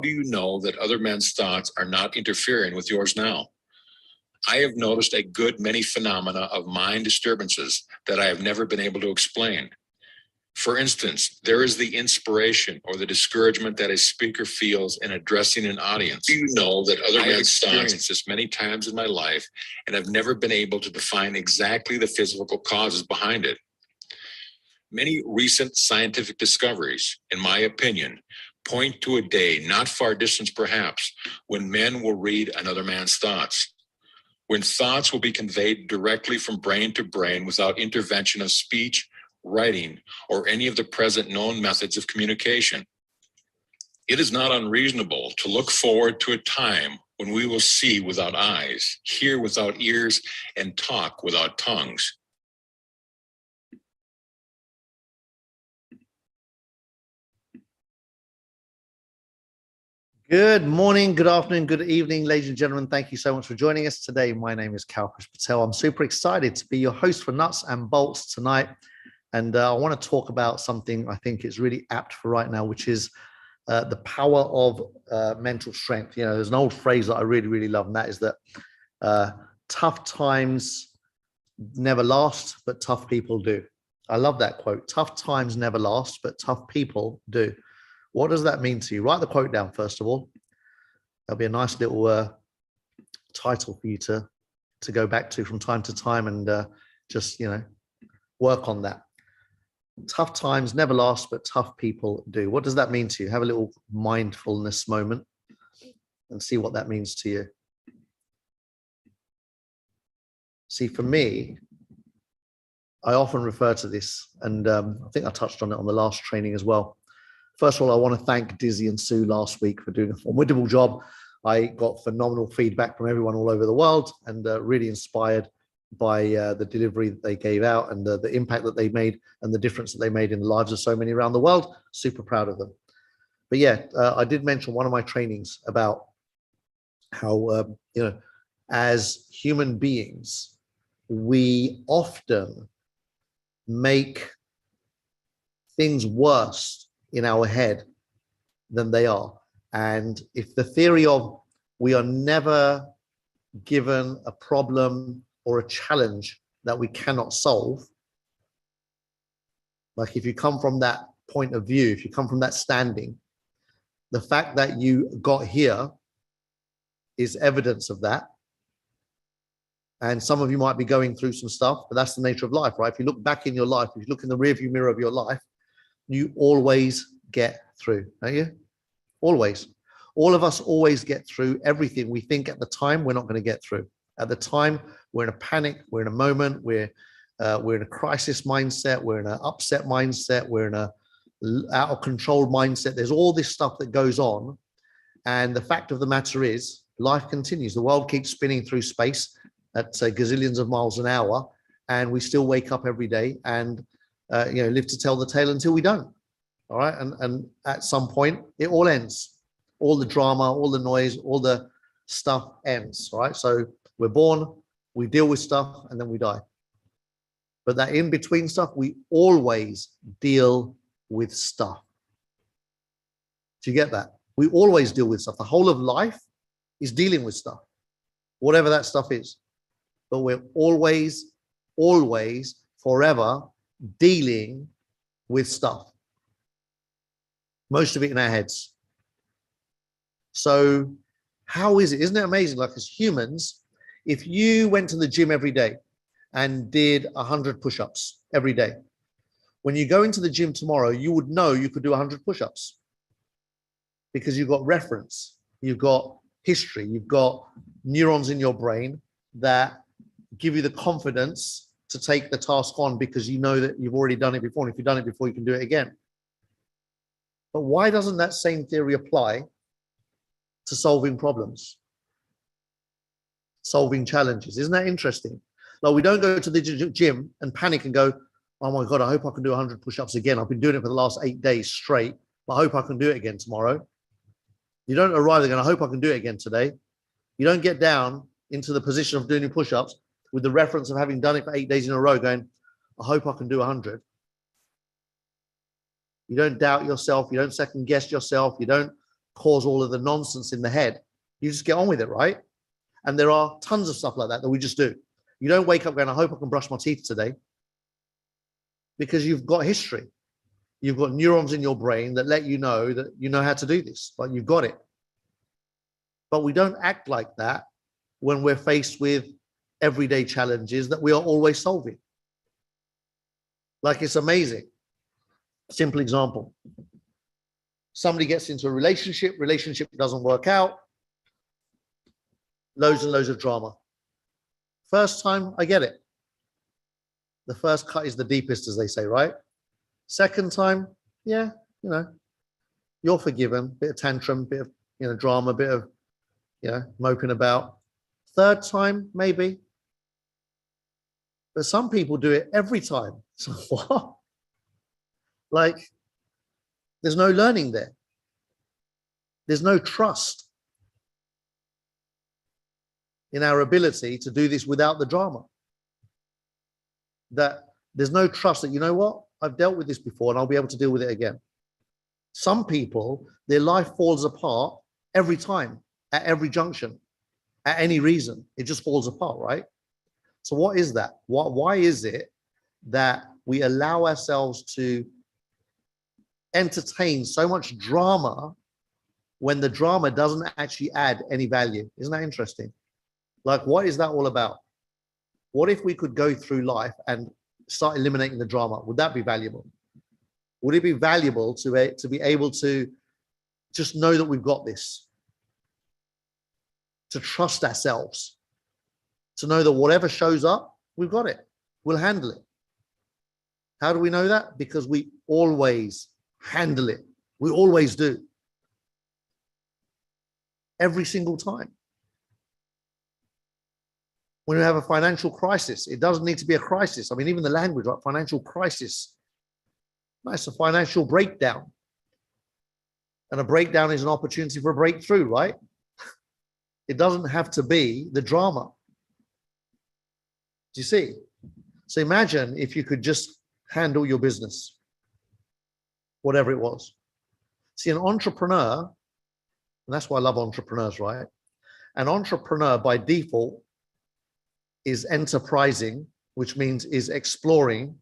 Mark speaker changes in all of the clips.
Speaker 1: do you know that other men's thoughts are not interfering with yours now? I have noticed a good many phenomena of mind disturbances that I have never been able to explain. For instance, there is the inspiration or the discouragement that a speaker feels in addressing an audience. Do you know that other men's thoughts? I have experienced this many times in my life and have never been able to define exactly the physical causes behind it. Many recent scientific discoveries, in my opinion, point to a day, not far distant perhaps, when men will read another man's thoughts, when thoughts will be conveyed directly from brain to brain without intervention of speech, writing, or any of the present known methods of communication. It is not unreasonable to look forward to a time when we will see without eyes, hear without ears, and talk without tongues.
Speaker 2: Good morning, good afternoon, good evening, ladies and gentlemen. Thank you so much for joining us today. My name is Kalpesh Patel. I'm super excited to be your host for Nuts and Bolts tonight. And I want to talk about something I think is really apt for right now, which is the power of mental strength. You know, there's an old phrase that I really, really love, and that is that tough times never last, but tough people do. I love that quote. Tough times never last, but tough people do. What does that mean to you? Write the quote down, first of all. That'll be a nice little title for you to go back to from time to time and just, you know, work on that. Tough times never last, but tough people do. What does that mean to you? Have a little mindfulness moment and see what that means to you. See, for me, I often refer to this, and I think I touched on it on the last training as well. First of all, I want to thank Dizzy and Sue last week for doing a formidable job. I got phenomenal feedback from everyone all over the world and really inspired by the delivery that they gave out and the impact that they made and the difference that they made in the lives of so many around the world. Super proud of them. But yeah, I did mention one of my trainings about how, you know, as human beings, we often make things worse in our head than they are. And if the theory of we are never given a problem or a challenge that we cannot solve, like if you come from that point of view, if you come from that standing, the fact that you got here is evidence of that. And some of you might be going through some stuff, but that's the nature of life, right? If you look back in your life, if you look in the rearview mirror of your life, you always get through, don't you? Always. All of us always get through everything we think at the time we're not going to get through. At the time, we're in a panic, we're in a moment, we're in a crisis mindset, we're in an upset mindset, we're in a out of control mindset. There's all this stuff that goes on. And the fact of the matter is, life continues. The world keeps spinning through space at gazillions of miles an hour, and we still wake up every day and you know, live to tell the tale until we don't. All right, and at some point it all ends. All the drama, all the noise, all the stuff ends. All right, so we're born, we deal with stuff, and then we die. But that in between stuff, we always deal with stuff. Do you get that? We always deal with stuff. The whole of life is dealing with stuff, whatever that stuff is. But we're always, forever dealing with stuff. Most of it in our heads. So how is it? Isn't it amazing? Like as humans, if you went to the gym every day and did 100 push-ups every day, when you go into the gym tomorrow, you would know you could do 100 push-ups because you've got reference, you've got history, you've got neurons in your brain that give you the confidence to take the task on because you know that you've already done it before. And if you've done it before, you can do it again. But why doesn't that same theory apply to solving problems, solving challenges? Isn't that interesting? Like we don't go to the gym and panic and go, oh my God, I hope I can do 100 push-ups again. I've been doing it for the last 8 days straight, but I hope I can do it again tomorrow. You don't arrive there going, I hope I can do it again today. You don't get down into the position of doing your push-ups with the reference of having done it for 8 days in a row going, I hope I can do 100. You don't doubt yourself. You don't second guess yourself. You don't cause all of the nonsense in the head. You just get on with it, right? And there are tons of stuff like that we just do. You don't wake up going, I hope I can brush my teeth today, because you've got history. You've got neurons in your brain that let you know that you know how to do this, but you've got it. But we don't act like that when we're faced with everyday challenges that we are always solving. Like, it's amazing. Simple example. Somebody gets into a relationship doesn't work out. Loads and loads of drama. First time, I get it. The first cut is the deepest, as they say, right? Second time, yeah, you know, you're forgiven. Bit of tantrum, bit of, you know, drama, bit of, you know, moping about. Third time, maybe. But some people do it every time. So what? Like, there's no learning there. There's no trust in our ability to do this without the drama. That there's no trust that, you know what, I've dealt with this before and I'll be able to deal with it again. Some people, their life falls apart every time, at every junction, at any reason. It just falls apart, right? So what is that? Why is it that we allow ourselves to entertain so much drama when the drama doesn't actually add any value? Isn't that interesting? Like, what is that all about? What if we could go through life and start eliminating the drama? Would that be valuable? Would it be valuable to be able to just know that we've got this? To trust ourselves, to know that whatever shows up, we've got it. We'll handle it. How do we know that? Because we always handle it. We always do. Every single time. When we have a financial crisis, it doesn't need to be a crisis. I mean, even the language, right? Financial crisis. That's a financial breakdown. And a breakdown is an opportunity for a breakthrough, right? It doesn't have to be the drama. Do you see? So imagine if you could just handle your business, whatever it was. See, an entrepreneur, and that's why I love entrepreneurs, right? An entrepreneur by default is enterprising, which means is exploring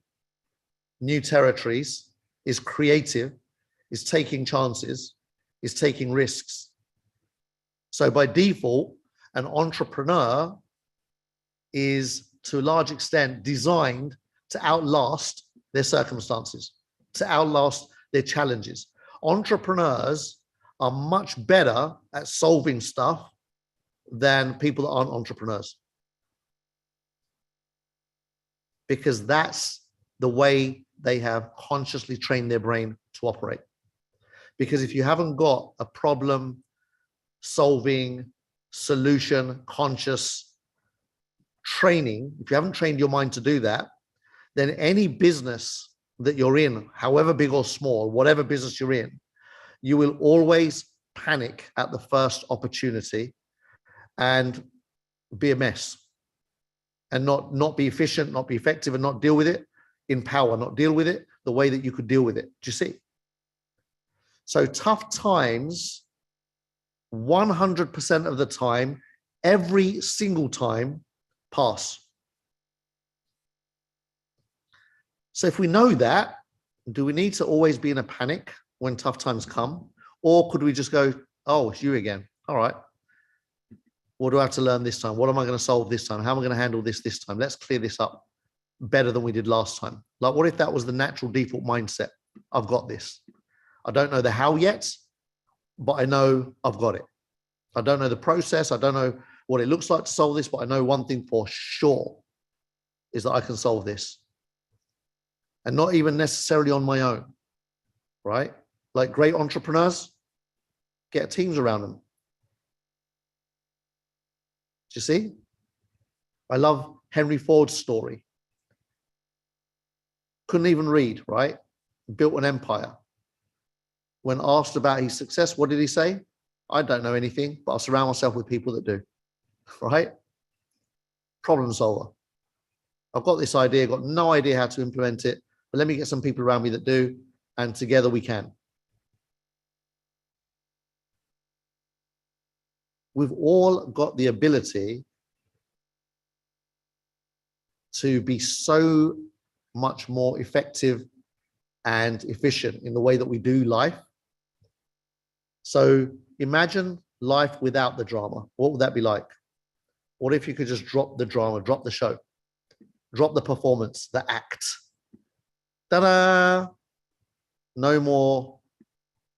Speaker 2: new territories, is creative, is taking chances, is taking risks. So by default, an entrepreneur is to a large extent designed to outlast their circumstances, to outlast their challenges. Entrepreneurs are much better at solving stuff than people that aren't entrepreneurs, because that's the way they have consciously trained their brain to operate. Because if you haven't got a problem solving, solution conscious training, if you haven't trained your mind to do that, then any business that you're in, however big or small, whatever business you're in, you will always panic at the first opportunity and be a mess, and not be efficient, not be effective, and not deal with it in power, not deal with it the way that you could deal with it. Do you see? So tough times, 100% of the time, every single time, pass. So if we know that, do we need to always be in a panic when tough times come? Or could we just go, oh, it's you again. All right. What do I have to learn this time? What am I going to solve this time? How am I going to handle this time? Let's clear this up better than we did last time. Like, what if that was the natural default mindset? I've got this. I don't know the how yet, but I know I've got it. I don't know the process. I don't know what it looks like to solve this, but I know one thing for sure is that I can solve this. And not even necessarily on my own, right? Like great entrepreneurs, get teams around them. Do you see? I love Henry Ford's story. Couldn't even read, right? Built an empire. When asked about his success, what did he say? I don't know anything, but I'll surround myself with people that do, right? Problem solver. I've got this idea, got no idea how to implement it, but let me get some people around me that do, and together we can. We've all got the ability to be so much more effective and efficient in the way that we do life. So imagine life without the drama. What would that be like? What if you could just drop the drama, drop the show, drop the performance, the act? Ta-da! No more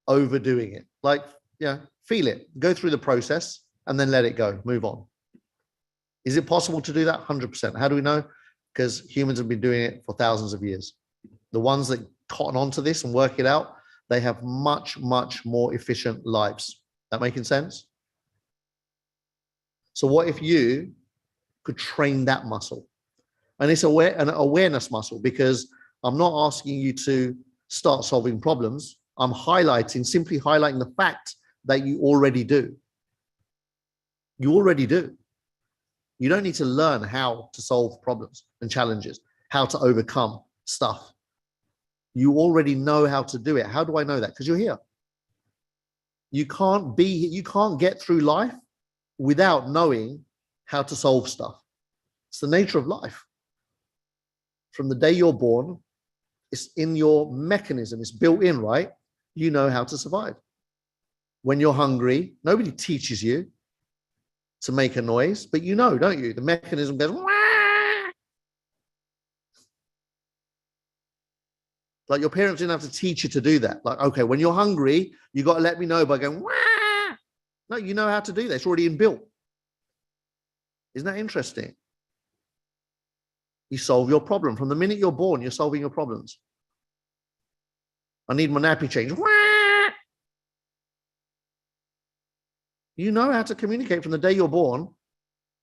Speaker 2: overdoing it. Like, yeah, feel it, go through the process and then let it go, move on. Is it possible to do that? 100%. How do we know? Because humans have been doing it for thousands of years. The ones that cotton onto this and work it out, they have much, much more efficient lives. That making sense? So what if you could train that muscle? And it's an awareness muscle, because I'm not asking you to start solving problems. I'm simply highlighting the fact that you already do. You already do. You don't need to learn how to solve problems and challenges, how to overcome stuff. You already know how to do it. How do I know that? Because you're here. You can't get through life without knowing how to solve stuff. It's the nature of life. From the day you're born, it's in your mechanism. It's built in, right? You know how to survive. When you're hungry, nobody teaches you to make a noise, but you know, don't you? The mechanism goes, wah! Like your parents didn't have to teach you to do that. Like, okay, when you're hungry, you got to let me know by going, wah! No, you know how to do that. It's already inbuilt. Isn't that interesting? You solve your problem. From the minute you're born, you're solving your problems. I need my nappy change. Wah! You know how to communicate from the day you're born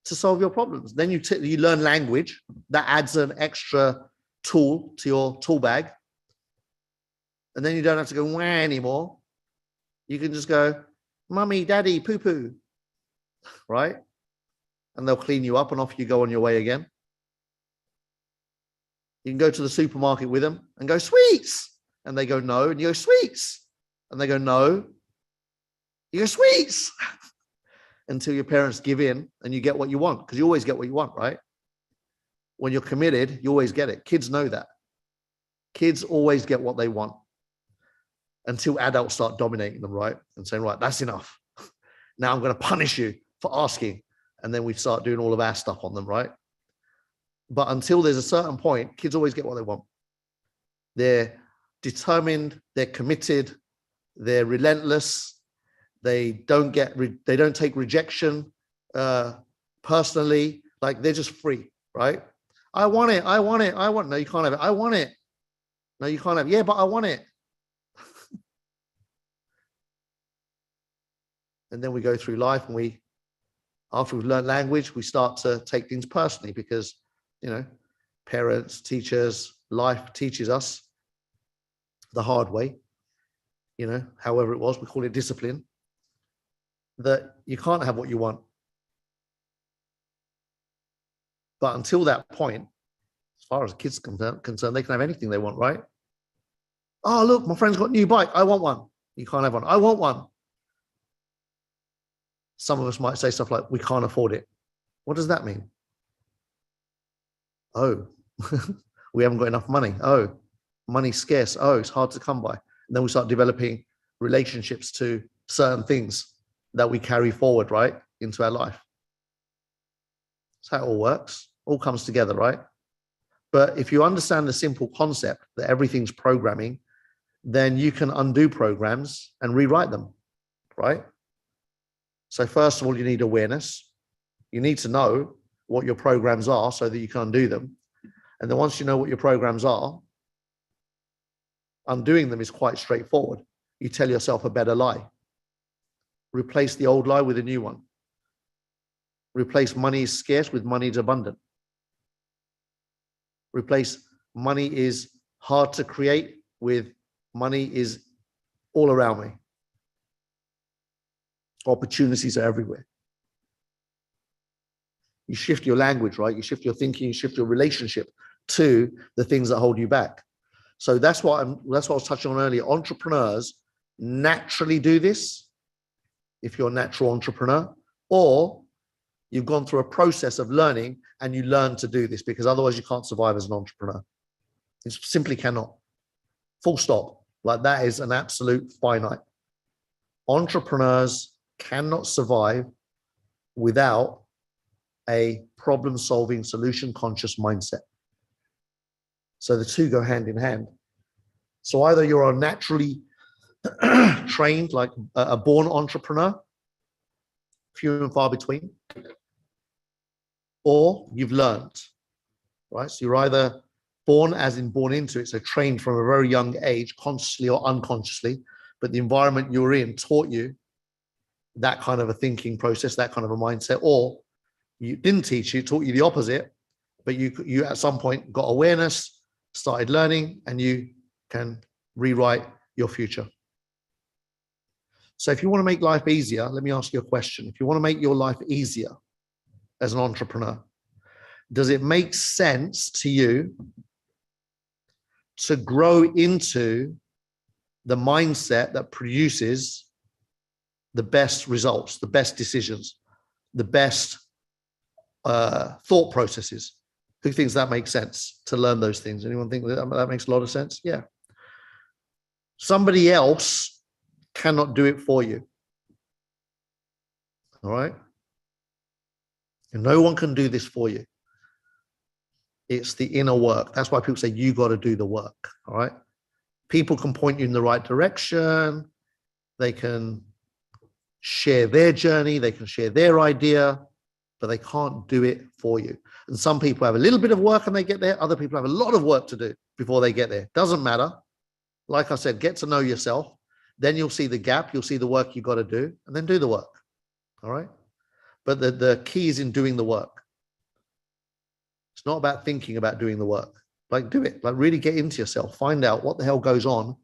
Speaker 2: to solve your problems. Then you learn language. That adds an extra tool to your tool bag. And then you don't have to go wah anymore. You can just go, mummy, daddy, poo poo, right? And they'll clean you up and off you go on your way again. You can go to the supermarket with them and go, sweets. And they go, no. And you go, sweets. And they go, no. You go, sweets. Until your parents give in and you get what you want, because you always get what you want, right? When you're committed, you always get it. Kids know that. Kids always get what they want until adults start dominating them, right? And saying, right, that's enough. Now I'm going to punish you for asking. And then we start doing all of our stuff on them, right? But until there's a certain point, kids always get what they want. They're determined, they're committed, they're relentless. They don't take rejection personally. Like they're just free, right? I want it. No, you can't have it. I want it. No, you can't have it. Yeah, but I want it. And then we go through life and after we've learned language, we start to take things personally because, parents, teachers, life teaches us the hard way, however it was, we call it discipline, that you can't have what you want. But until that point, as far as kids are concerned, they can have anything they want, right? Oh, look, my friend's got a new bike. I want one. You can't have one. I want one. Some of us might say stuff like, we can't afford it. What does that mean? Oh, we haven't got enough money. Oh, money's scarce. Oh, it's hard to come by. And then we start developing relationships to certain things that we carry forward, right, into our life. That's how it all works. All comes together, right? But if you understand the simple concept that everything's programming, then you can undo programs and rewrite them, right? So first of all, you need awareness. You need to know what your programs are so that you can undo them. And then once you know what your programs are, undoing them is quite straightforward. You tell yourself a better lie. Replace the old lie with a new one. Replace money is scarce with money is abundant. Replace money is hard to create with money is all around me. Opportunities are everywhere. You shift your language, right? You shift your thinking, you shift your relationship to the things that hold you back. So that's what I was touching on earlier. Entrepreneurs naturally do this. If you're a natural entrepreneur, or you've gone through a process of learning and you learn to do this, because otherwise you can't survive as an entrepreneur. You simply cannot. Full stop. Like, that is an absolute finite. Entrepreneurs cannot survive without a problem-solving, solution-conscious mindset. So the two go hand in hand. So either you're a naturally trained, like a born entrepreneur, few and far between, or you've learned, right? So you're either born, as in born into it, so trained from a very young age, consciously or unconsciously, but the environment you're in taught you that kind of a thinking process, that kind of a mindset, or you didn't teach you, taught you the opposite, but you at some point got awareness, started learning, and you can rewrite your future. So if you want to make life easier, let me ask you a question. If you want to make your life easier as an entrepreneur, does it make sense to you to grow into the mindset that produces the best results, the best decisions, the best thought processes? Who thinks that makes sense to learn those things? Anyone think that makes a lot of sense? Yeah. Somebody else cannot do it for you. All right? And no one can do this for you. It's the inner work. That's why people say you got to do the work. All right? People can point you in the right direction. They can share their journey. They can share their idea, but they can't do it for you. And some people have a little bit of work and they get there. Other people have a lot of work to do before they get there. Doesn't matter. Like I said, get to know yourself. Then you'll see the gap. You'll see the work you got to do, and then do the work. All right? But the key is in doing the work. It's not about thinking about doing the work. Like, do it. Like, really get into yourself. Find out what the hell goes on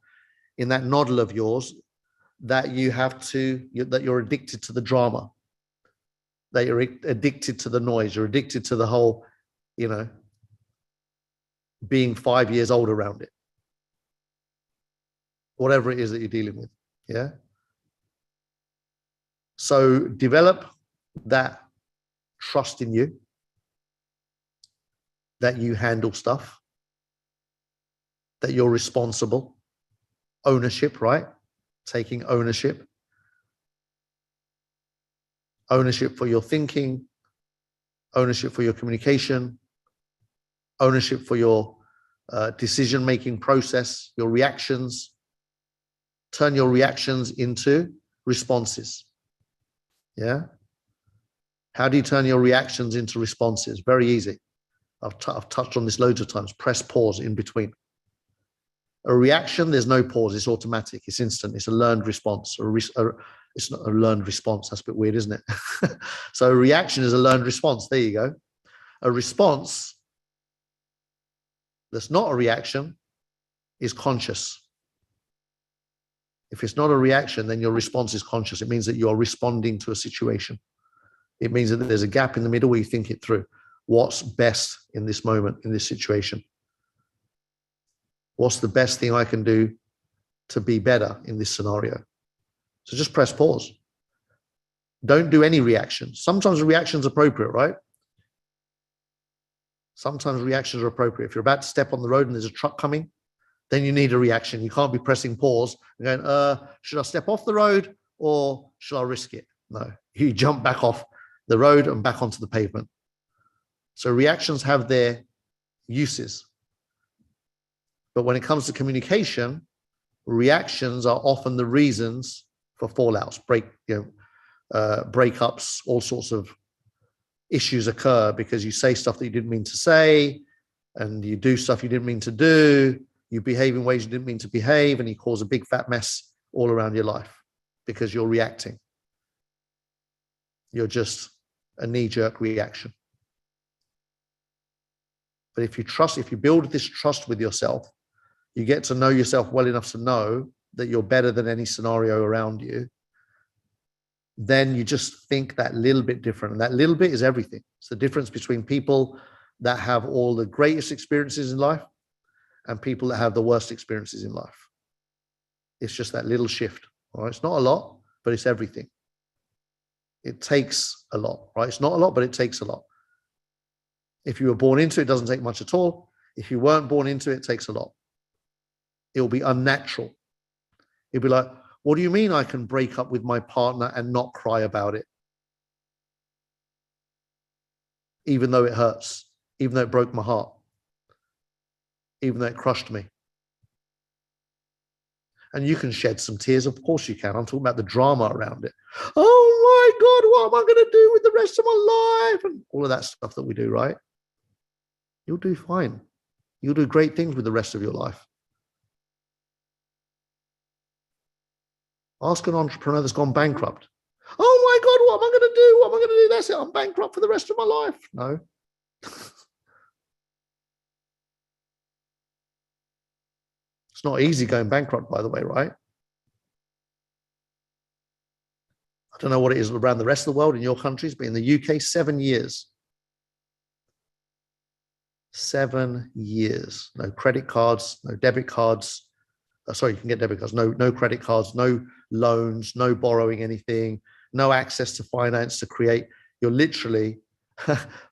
Speaker 2: in that noddle of yours that you have to, that you're addicted to the drama, that you're addicted to the noise, you're addicted to the whole, being 5 years old around it. Whatever it is that you're dealing with. Yeah. So develop that trust in you, that you handle stuff, that you're responsible, ownership, right? Taking ownership for your thinking, ownership for your communication, ownership for your decision-making process, your reactions. Turn your reactions into responses. Yeah. How do you turn your reactions into responses? Very easy. I've touched on this loads of times. Press pause in between. A reaction, there's no pause. It's automatic. It's instant. It's a learned response. It's not a learned response. That's a bit weird, isn't it? So a reaction is a learned response. There you go. A response that's not a reaction is conscious. If it's not a reaction, then your response is conscious. It means that you're responding to a situation. It means that there's a gap in the middle where you think it through. What's best in this moment, in this situation? What's the best thing I can do to be better in this scenario? So just press pause. Don't do any reaction. Sometimes the reaction's appropriate, right? Sometimes reactions are appropriate. If you're about to step on the road and there's a truck coming, then you need a reaction. You can't be pressing pause and going, should I step off the road or should I risk it? No, you jump back off the road and back onto the pavement. So reactions have their uses. But when it comes to communication, reactions are often the reasons for fallouts, breakups, all sorts of issues occur because you say stuff that you didn't mean to say, and you do stuff you didn't mean to do. You behave in ways you didn't mean to behave, and you cause a big fat mess all around your life because you're reacting. You're just a knee-jerk reaction. But if you build this trust with yourself, you get to know yourself well enough to know that you're better than any scenario around you, then you just think that little bit different. And that little bit is everything. It's the difference between people that have all the greatest experiences in life and people that have the worst experiences in life. It's just that little shift. All right? It's not a lot, but it's everything. It takes a lot, right? It's not a lot, but it takes a lot. If you were born into it, it doesn't take much at all. If you weren't born into it, it takes a lot. It'll be unnatural. It'll be like, what do you mean I can break up with my partner and not cry about it? Even though it hurts, even though it broke my heart, even though it crushed me. And you can shed some tears, of course you can. I'm talking about the drama around it. Oh my God, what am I going to do with the rest of my life? And all of that stuff that we do, right? You'll do fine. You'll do great things with the rest of your life. Ask an entrepreneur that's gone bankrupt. Oh my God, what am I going to do? What am I going to do? That's it. I'm bankrupt for the rest of my life. No. It's not easy going bankrupt, by the way, right? I don't know what it is around the rest of the world in your countries, but in the UK, 7 years. 7 years. No credit cards, no debit cards. Sorry, you can get debit cards. No credit cards, no loans, no borrowing anything, no access to finance to create. You're literally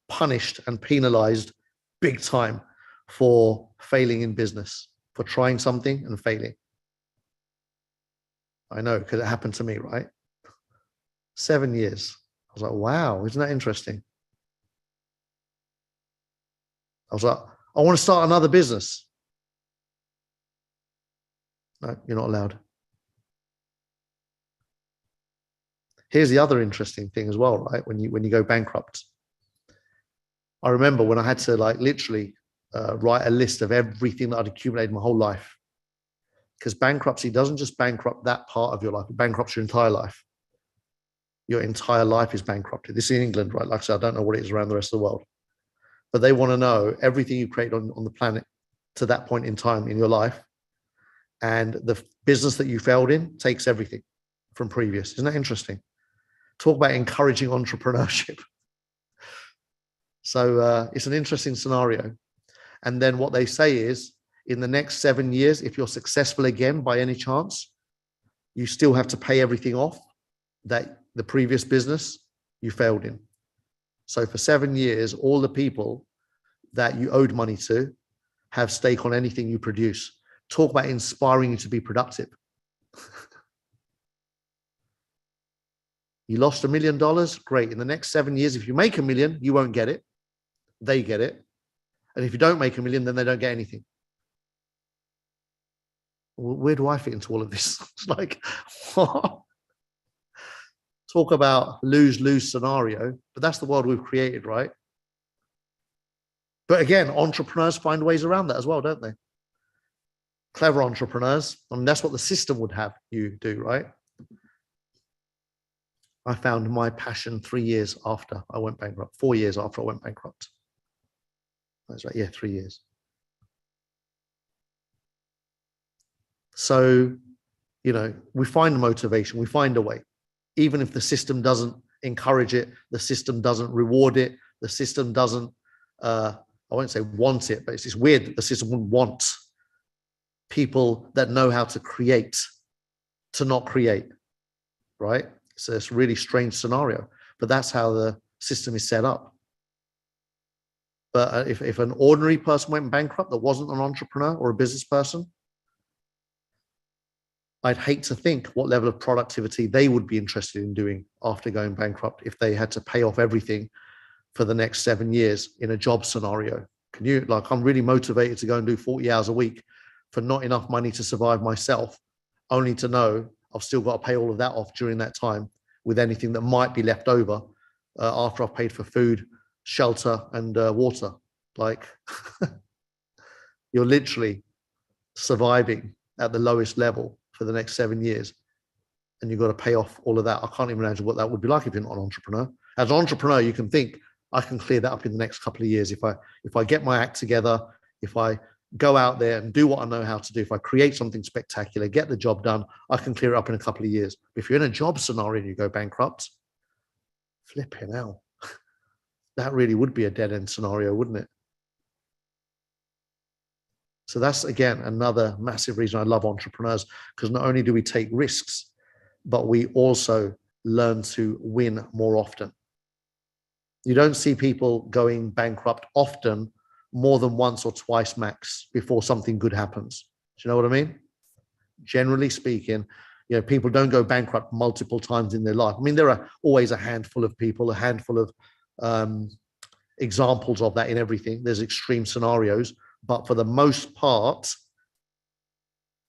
Speaker 2: punished and penalized big time for failing in business, for trying something and failing. I know, because it happened to me, right? 7 years. I was like, wow, isn't that interesting? I was like, I want to start another business. No, you're not allowed. Here's the other interesting thing as well, right? When you go bankrupt. I remember when I had to like literally write a list of everything that I'd accumulated my whole life. Because bankruptcy doesn't just bankrupt that part of your life, it bankrupts your entire life. Your entire life is bankrupted. This is in England, right? Like I said, I don't know what it is around the rest of the world. But they want to know everything you create on the planet to that point in time in your life. And the business that you failed in takes everything from previous. Isn't that interesting? Talk about encouraging entrepreneurship. So it's an interesting scenario. And then what they say is, in the next 7 years, if you're successful again by any chance, you still have to pay everything off that the previous business you failed in. So for 7 years, all the people that you owed money to have stake on anything you produce. Talk about inspiring you to be productive. You lost $1 million, great. In the next 7 years, if you make $1 million, you won't get it. They get it. And if you don't make $1 million, then they don't get anything. Where do I fit into all of this? It's like, what? Talk about lose-lose scenario, but that's the world we've created, right? But again, entrepreneurs find ways around that as well, don't they? Clever entrepreneurs. I mean, that's what the system would have you do, right? I found my passion 3 years after I went bankrupt, 4 years after I went bankrupt. That's right, yeah, 3 years. So, you know, we find motivation, we find a way. Even if the system doesn't encourage it, the system doesn't reward it, the system doesn't, I won't say want it, but it's just weird that the system wouldn't want people that know how to create to not create, right? So it's a really strange scenario, but that's how the system is set up. But if an ordinary person went bankrupt that wasn't an entrepreneur or a business person, I'd hate to think what level of productivity they would be interested in doing after going bankrupt if they had to pay off everything for the next 7 years in a job scenario. Can you, like, I'm really motivated to go and do 40 hours a week for not enough money to survive myself, only to know I've still got to pay all of that off during that time with anything that might be left over after I've paid for food, shelter, and water. Like, you're literally surviving at the lowest level for the next 7 years, and you've got to pay off all of that. I can't even imagine what that would be like if you're not an entrepreneur. As an entrepreneur, you can think, I can clear that up in the next couple of years. If I get my act together, if I go out there and do what I know how to do, if I create something spectacular, get the job done, I can clear it up in a couple of years. If you're in a job scenario and you go bankrupt, flipping hell. That really would be a dead end scenario, wouldn't it? So that's, again, another massive reason I love entrepreneurs, because not only do we take risks, but we also learn to win more often. You don't see people going bankrupt often, more than once or twice max before something good happens. Do you know what I mean? Generally speaking, people don't go bankrupt multiple times in their life. I mean, there are always a handful of people, a handful of examples of that in everything. There's extreme scenarios, but for the most part,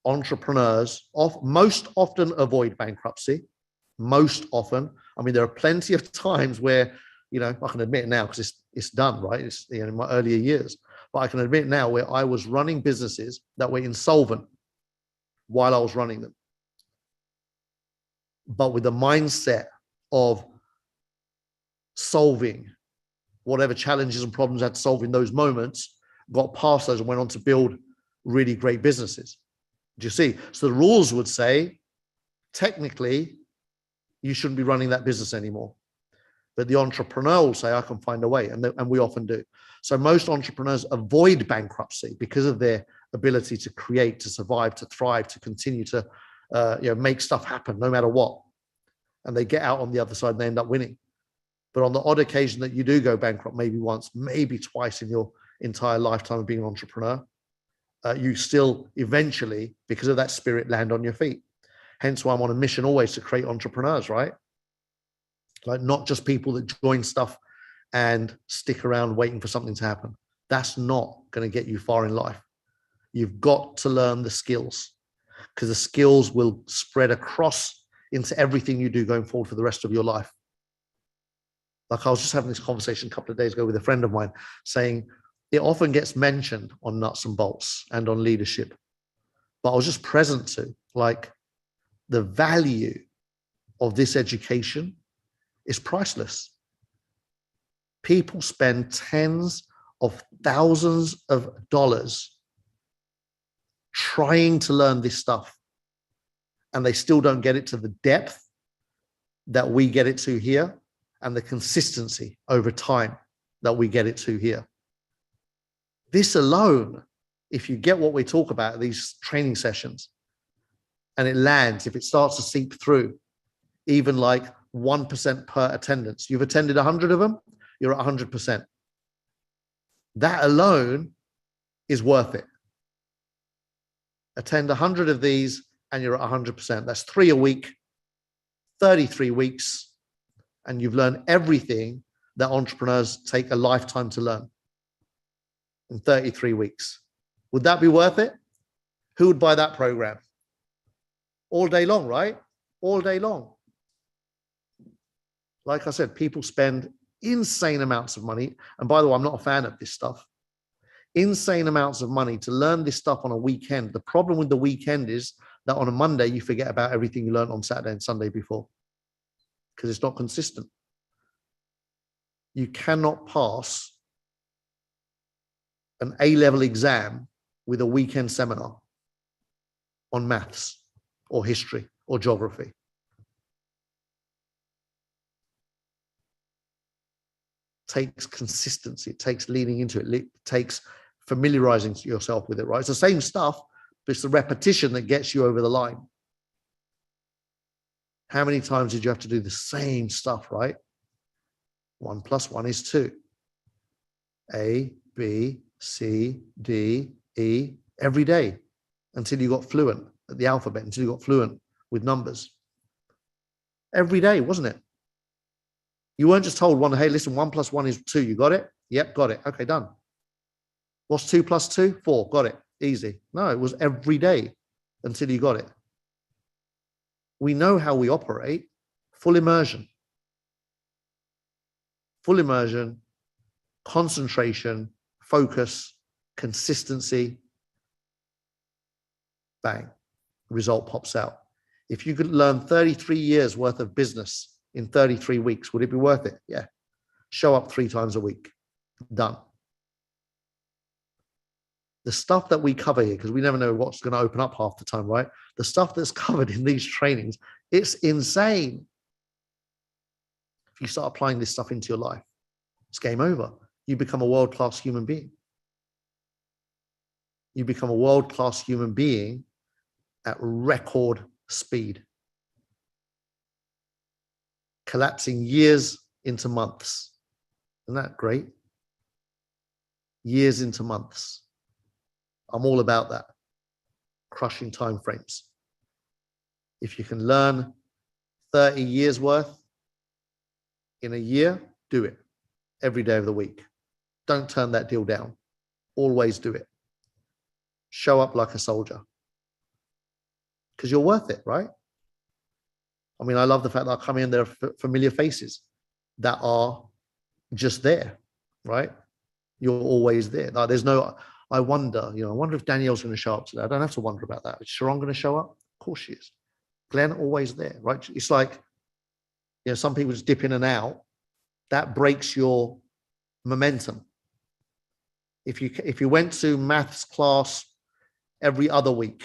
Speaker 2: entrepreneurs most often avoid bankruptcy. Most often. I mean, there are plenty of times where, I can admit it now because it's done, right? It's in my earlier years, but I can admit now where I was running businesses that were insolvent while I was running them, but with the mindset of solving whatever challenges and problems I had to solve in those moments, got past those and went on to build really great businesses. Do you see? So the rules would say, technically, you shouldn't be running that business anymore. But the entrepreneur will say, I can find a way. And we often do. So most entrepreneurs avoid bankruptcy because of their ability to create, to survive, to thrive, to continue to make stuff happen no matter what. And they get out on the other side and they end up winning. But on the odd occasion that you do go bankrupt, maybe once, maybe twice in your entire lifetime of being an entrepreneur, you still eventually, because of that spirit, land on your feet. Hence why I'm on a mission always to create entrepreneurs, right? Like not just people that join stuff and stick around waiting for something to happen. That's not going to get you far in life. You've got to learn the skills because the skills will spread across into everything you do going forward for the rest of your life. Like I was just having this conversation a couple of days ago with a friend of mine saying it often gets mentioned on nuts and bolts and on leadership, but I was just present to like the value of this education is priceless. People spend tens of thousands of dollars trying to learn this stuff, and they still don't get it to the depth that we get it to here and the consistency over time that we get it to here. This alone, if you get what we talk about at these training sessions and it lands, if it starts to seep through, even like 1% per attendance. You've attended 100 of them, you're at 100%. That alone is worth it. Attend 100 of these and you're at 100%. That's 3 a week, 33 weeks, and you've learned everything that entrepreneurs take a lifetime to learn in 33 weeks. Would that be worth it? Who would buy that program? All day long, right? All day long. Like I said, people spend insane amounts of money. And by the way, I'm not a fan of this stuff. Insane amounts of money to learn this stuff on a weekend. The problem with the weekend is that on a Monday, you forget about everything you learned on Saturday and Sunday before because it's not consistent. You cannot pass an A-level exam with a weekend seminar on maths or history or geography. Takes consistency, it takes leaning into it, it takes familiarizing yourself with it, right? It's the same stuff, but it's the repetition that gets you over the line. How many times did you have to do the same stuff, right? 1 + 1 is 2. A, B, C, D, E, every day until you got fluent at the alphabet, until you got fluent with numbers. Every day, wasn't it? You weren't just told hey, listen, 1 + 1 is 2. You got it? Yep, got it. Okay, done. What's 2 + 2? 4. Got it. Easy. No, it was every day until you got it. We know how we operate. Full immersion. Full immersion, concentration, focus, consistency. Bang. Result pops out. If you could learn 33 years worth of business in 33 weeks, would it be worth it? Yeah. Show up 3 times a week. Done. The stuff that we cover here, because we never know what's going to open up half the time, right? The stuff that's covered in these trainings, it's insane. If you start applying this stuff into your life, it's game over. You become a world-class human being. You become a world-class human being at record speed. collapsing years into months. Isn't that great? Years into months. I'm all about that. Crushing time frames. If you can learn 30 years worth in a year, do it every day of the week. Don't turn that deal down. Always do it. Show up like a soldier because you're worth it, right? I mean, I love the fact that I come in, there are familiar faces that are just there, right? You're always there. Like, there's no, I wonder if Danielle's going to show up today. I don't have to wonder about that. Is Sharon going to show up? Of course she is. Glenn, always there, right? It's like, some people just dip in and out. That breaks your momentum. If you went to maths class every other week,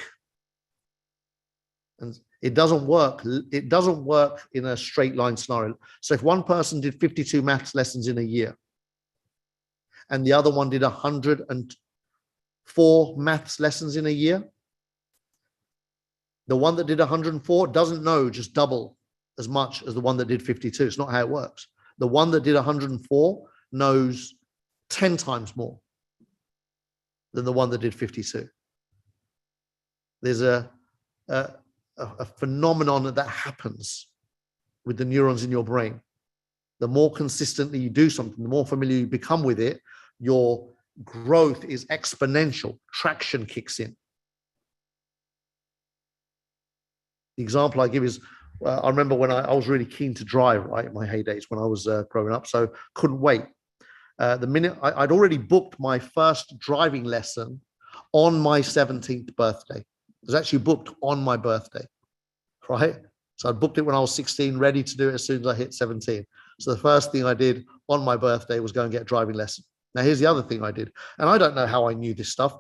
Speaker 2: and it doesn't work in a straight line scenario. So if one person did 52 maths lessons in a year and the other one did 104 maths lessons in a year, the one that did 104 doesn't know just double as much as the one that did 52. It's not how it works. The one that did 104 knows 10 times more than the one that did 52. There's a phenomenon that happens with the neurons in your brain. The more consistently you do something, the more familiar you become with it, your growth is exponential. Traction kicks in. The example I give is, I remember when I was really keen to drive, right, in my heydays when I was growing up, so couldn't wait. The minute I'd already booked my first driving lesson on my 17th birthday. It was actually booked on my birthday, right? So I booked it when I was 16, ready to do it as soon as I hit 17. So the first thing I did on my birthday was go and get a driving lesson. Now, here's the other thing I did. And I don't know how I knew this stuff.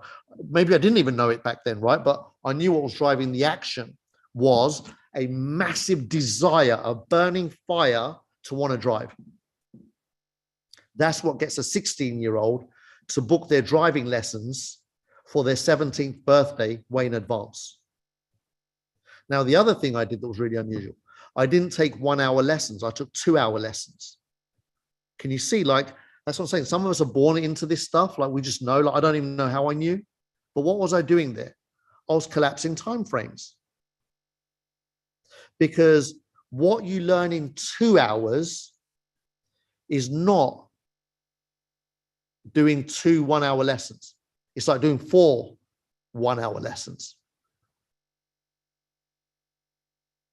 Speaker 2: Maybe I didn't even know it back then, right? But I knew what was driving the action was a massive desire, a burning fire to want to drive. That's what gets a 16-year-old to book their driving lessons for their 17th birthday way in advance. Now, the other thing I did that was really unusual, I didn't take 1 hour lessons. I took 2 hour lessons. Can you see, like, that's what I'm saying. Some of us are born into this stuff. Like, we just know, like, I don't even know how I knew, but what was I doing there? I was collapsing time frames. Because what you learn in 2 hours is not doing 2 1 hour lessons. It's like doing 4 1 hour lessons.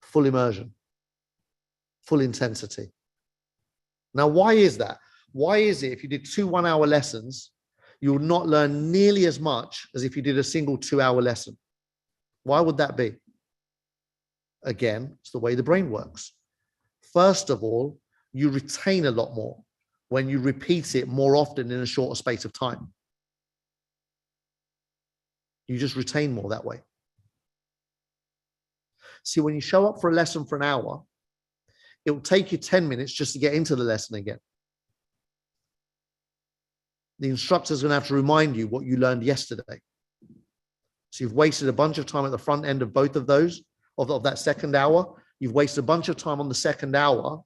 Speaker 2: Full immersion, full intensity. Now, why is that? Why is it if you did 2 1 hour lessons, you will not learn nearly as much as if you did a single 2 hour lesson? Why would that be? Again, it's the way the brain works. First of all, you retain a lot more when you repeat it more often in a shorter space of time. You just retain more that way. See, when you show up for a lesson for an hour, it will take you 10 minutes just to get into the lesson again. The instructor is going to have to remind you what you learned yesterday. So you've wasted a bunch of time at the front end of both of those, of that second hour. You've wasted a bunch of time on the second hour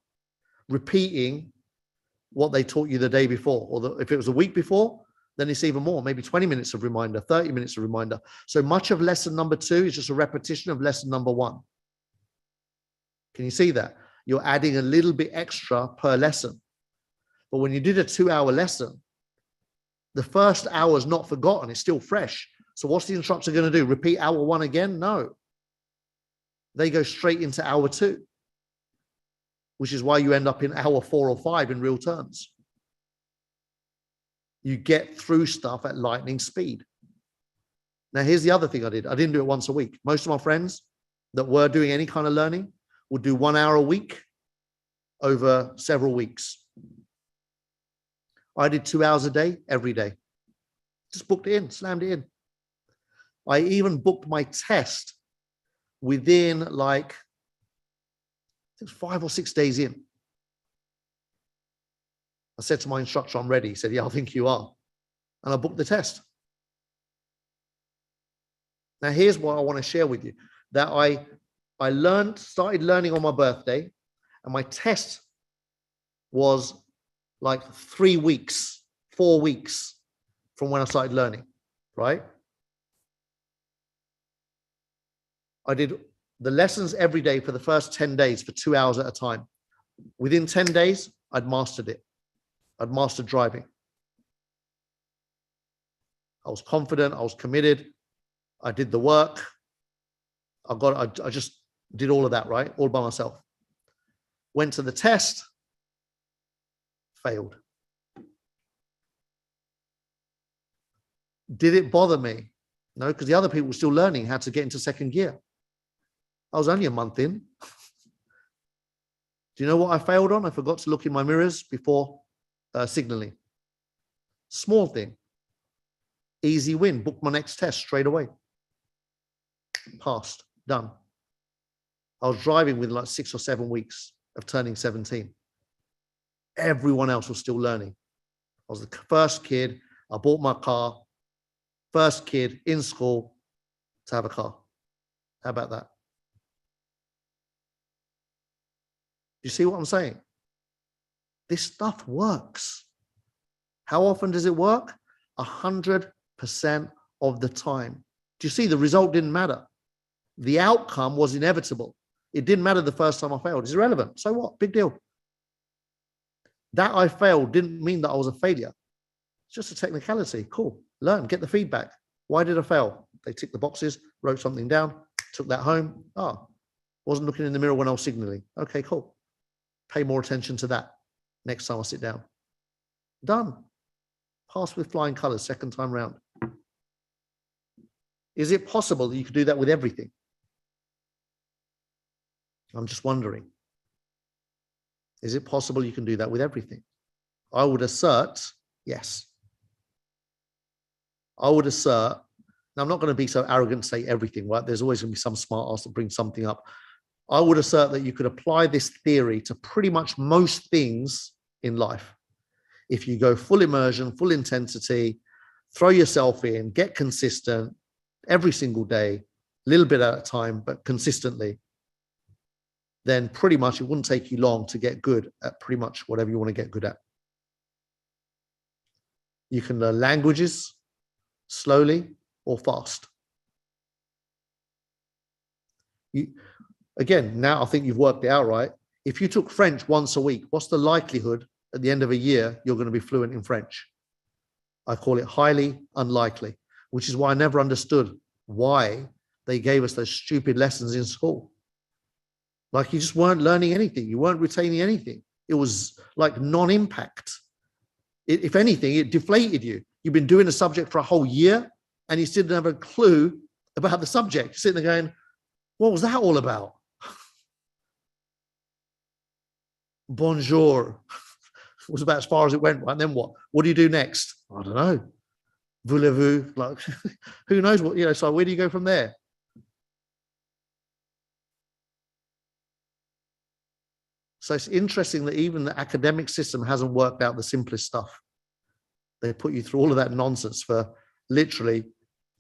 Speaker 2: repeating what they taught you the day before. Or if it was a week before, then it's even more, maybe 20 minutes of reminder, 30 minutes of reminder. So much of lesson number 2 is just a repetition of lesson number 1. Can you see that? You're adding a little bit extra per lesson. But when you did a 2 hour lesson, the first hour is not forgotten. It's still fresh. So what's the instructor going to do? Repeat hour 1 again? No. They go straight into hour 2, which is why you end up in hour 4 or 5 in real terms. You get through stuff at lightning speed. Now, here's the other thing I did. I didn't do it once a week. Most of my friends that were doing any kind of learning would do 1 hour a week over several weeks. I did 2 hours a day, every day. Just booked it in, slammed it in. I even booked my test within like, I think it was 5 or 6 days in. I said to my instructor, I'm ready. He said, yeah, I think you are. And I booked the test. Now, here's what I want to share with you. That I started learning on my birthday, and my test was like 3 weeks, 4 weeks from when I started learning, right? I did the lessons every day for the first 10 days for 2 hours at a time. Within 10 days, I'd mastered it. I'd mastered driving. I was confident. I was committed. I did the work. I just did all of that, right? All by myself. Went to the test, failed. Did it bother me? No, because the other people were still learning how to get into second gear. I was only a month in. Do you know what I failed on? I forgot to look in my mirrors before signaling. Small thing. Easy win. Book my next test straight away. Passed. Done. I was driving within like 6 or 7 weeks of turning 17. Everyone else was still learning. I was the first kid. I bought my car. First kid in school to have a car. How about that? You see what I'm saying? This stuff works. How often does it work? 100% of the time. Do you see the result didn't matter? The outcome was inevitable. It didn't matter the first time I failed. It's irrelevant. So what? Big deal. That I failed didn't mean that I was a failure. It's just a technicality. Cool. Learn, get the feedback. Why did I fail? They ticked the boxes, wrote something down, took that home. Wasn't looking in the mirror when I was signaling. Okay, cool. Pay more attention to that next time I sit down. Done. Pass with flying colors, second time round. Is it possible that you could do that with everything? I'm just wondering. Is it possible you can do that with everything? I would assert, yes. I would assert, now I'm not going to be so arrogant to say everything, right? There's always going to be some smart ass that brings something up. I would assert that you could apply this theory to pretty much most things in life. If you go full immersion, full intensity, throw yourself in, get consistent every single day, a little bit at a time, but consistently, then pretty much it wouldn't take you long to get good at pretty much whatever you want to get good at. You can learn languages slowly or fast. Again, now I think you've worked it out, right? If you took French once a week, what's the likelihood at the end of a year you're going to be fluent in French? I call it highly unlikely, which is why I never understood why they gave us those stupid lessons in school. Like you just weren't learning anything. You weren't retaining anything. It was like non-impact. If anything, it deflated you. You've been doing a subject for a whole year and you still didn't have a clue about the subject. You're sitting there going, what was that all about? Bonjour. It was about as far as it went, right? And then what? What do you do next? I don't know. Voulez-vous? Like, who knows what, so where do you go from there? So it's interesting that even the academic system hasn't worked out the simplest stuff. They put you through all of that nonsense for literally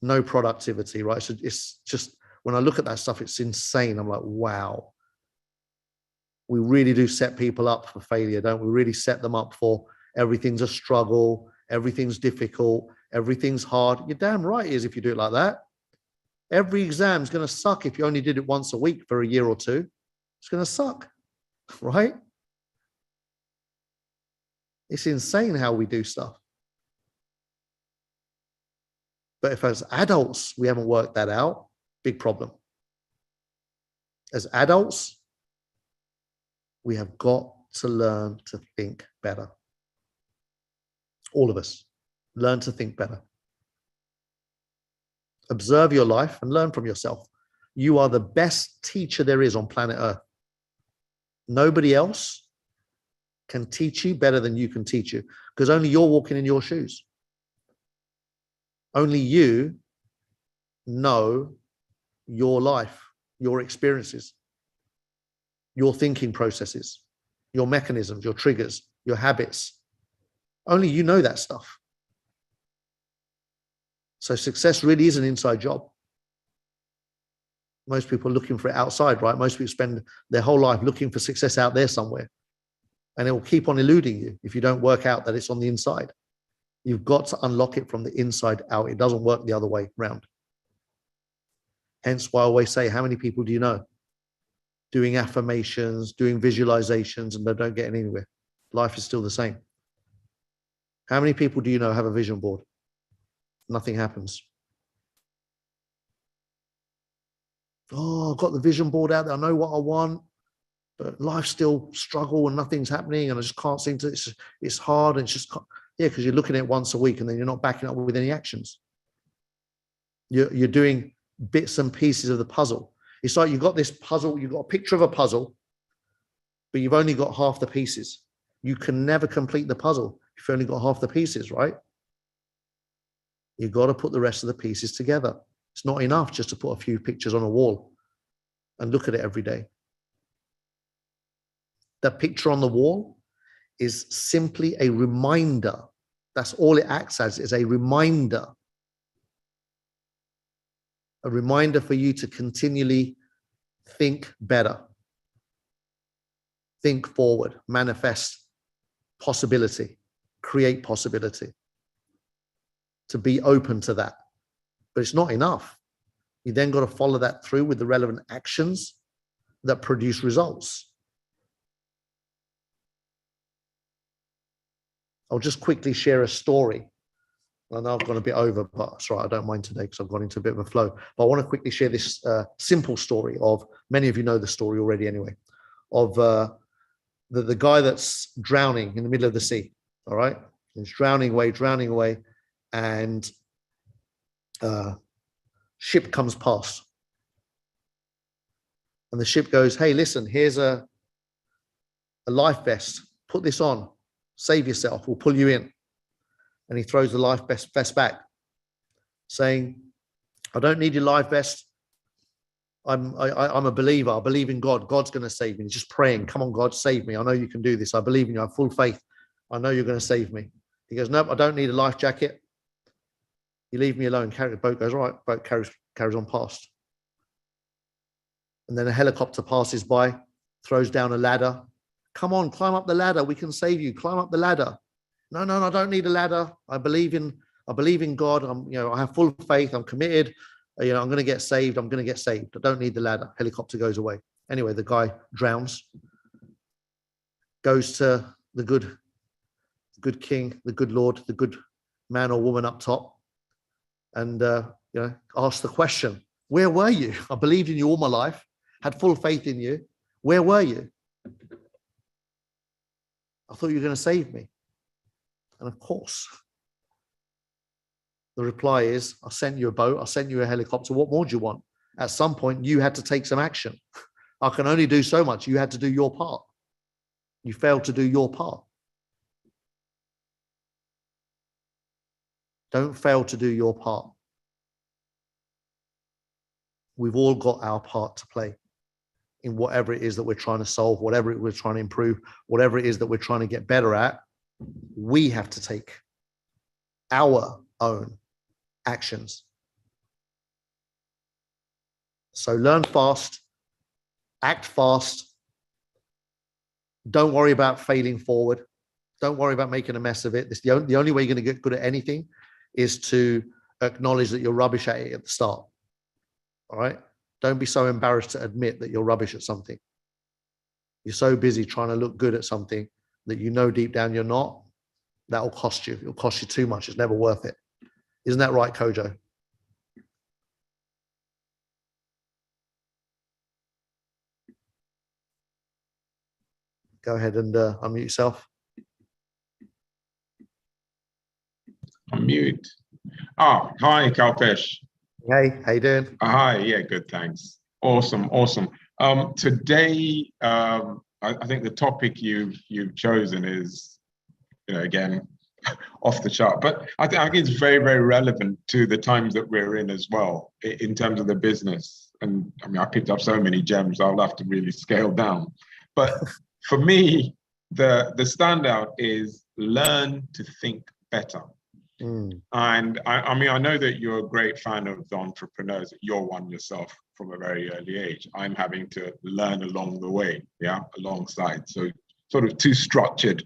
Speaker 2: no productivity, right? So it's just, when I look at that stuff, it's insane. I'm like, wow. We really do set people up for failure, don't we? We really set them up for everything's a struggle, everything's difficult, everything's hard. You're damn right it is if you do it like that. Every exam is going to suck if you only did it once a week for a year or two. It's going to suck, right? It's insane how we do stuff. But if as adults we haven't worked that out, big problem. As adults, we have got to learn to think better. All of us, learn to think better. Observe your life and learn from yourself. You are the best teacher there is on planet Earth. Nobody else can teach you better than you can teach you, because only you're walking in your shoes. Only you know your life, your experiences, your thinking processes, your mechanisms, your triggers, your habits. Only you know that stuff. So success really is an inside job. Most people are looking for it outside, right? Most people spend their whole life looking for success out there somewhere. and it will keep on eluding you if you don't work out that it's on the inside. You've got to unlock it from the inside out. It doesn't work the other way around. Hence why I always say, how many people do you know doing affirmations, doing visualizations, and they don't get anywhere? Life is still the same. How many people do you know have a vision board? Nothing happens. Oh, I've got the vision board out there. I know what I want, but life's still struggle and nothing's happening. And I just can't seem to, it's hard. And it's just, yeah, because you're looking at it once a week and then you're not backing up with any actions. You're doing bits and pieces of the puzzle. It's like you've got this puzzle, you've got a picture of a puzzle, but you've only got half the pieces. You can never complete the puzzle if you've only got half the pieces, right? You've got to put the rest of the pieces together. It's not enough just to put a few pictures on a wall and look at it every day. That picture on the wall is simply a reminder. That's all it acts as, is a reminder. A reminder for you to continually think better, think forward, manifest possibility, create possibility, to be open to that. But it's not enough. You then got to follow that through with the relevant actions that produce results. I'll just quickly share a story. I know I've gone a bit over, but it's all right, I don't mind today because I've gone into a bit of a flow. But I want to quickly share this simple story of, many of you know the story already anyway, of the guy that's drowning in the middle of the sea, all right? He's drowning away, and ship comes past. And the ship goes, hey, listen, here's a life vest. Put this on. Save yourself. We'll pull you in. And he throws the life vest back, saying, I don't need your life vest. I'm a believer. I believe in God. God's going to save me. He's just praying. Come on, God, save me. I know you can do this. I believe in you. I have full faith. I know you're going to save me. He goes, nope, I don't need a life jacket. You leave me alone. The boat goes, all right. Boat carries on past. And then a helicopter passes by, throws down a ladder. Come on, climb up the ladder. We can save you. Climb up the ladder. No, I don't need a ladder. I believe in God. I have full faith. I'm committed. I'm going to get saved. I'm going to get saved. I don't need the ladder. Helicopter goes away. Anyway, the guy drowns, goes to the good king, the good Lord, the good man or woman up top, and asks the question, where were you? I believed in you all my life, had full faith in you. Where were you? I thought you were going to save me. And of course, the reply is, I sent you a boat, I sent you a helicopter. What more do you want? At some point, you had to take some action. I can only do so much. You had to do your part. You failed to do your part. Don't fail to do your part. We've all got our part to play in whatever it is that we're trying to solve, whatever we're trying to improve, whatever it is that we're trying to get better at. We have to take our own actions. So learn fast, act fast. Don't worry about failing forward. Don't worry about making a mess of it. The only way you're going to get good at anything is to acknowledge that you're rubbish at it at the start. All right? Don't be so embarrassed to admit that you're rubbish at something. You're so busy trying to look good at something that you know deep down you're not. That'll cost you. It'll cost you too much. It's never worth it. Isn't that right, Kojo? Go ahead and unmute yourself.
Speaker 3: Unmute. Oh, hi, Kalpesh.
Speaker 2: Hey, how you doing?
Speaker 3: Hi, yeah, good, thanks. Awesome. Today, I think the topic you've chosen is, again, off the chart, but I think it's very, very relevant to the times that we're in as well, in terms of the business. And I mean, I picked up so many gems, I'll have to really scale down. But for me, the standout is learn to think better. And I mean, I know that you're a great fan of the entrepreneurs. You're one yourself from a very early age. I'm having to learn along the way, alongside. So sort of two structured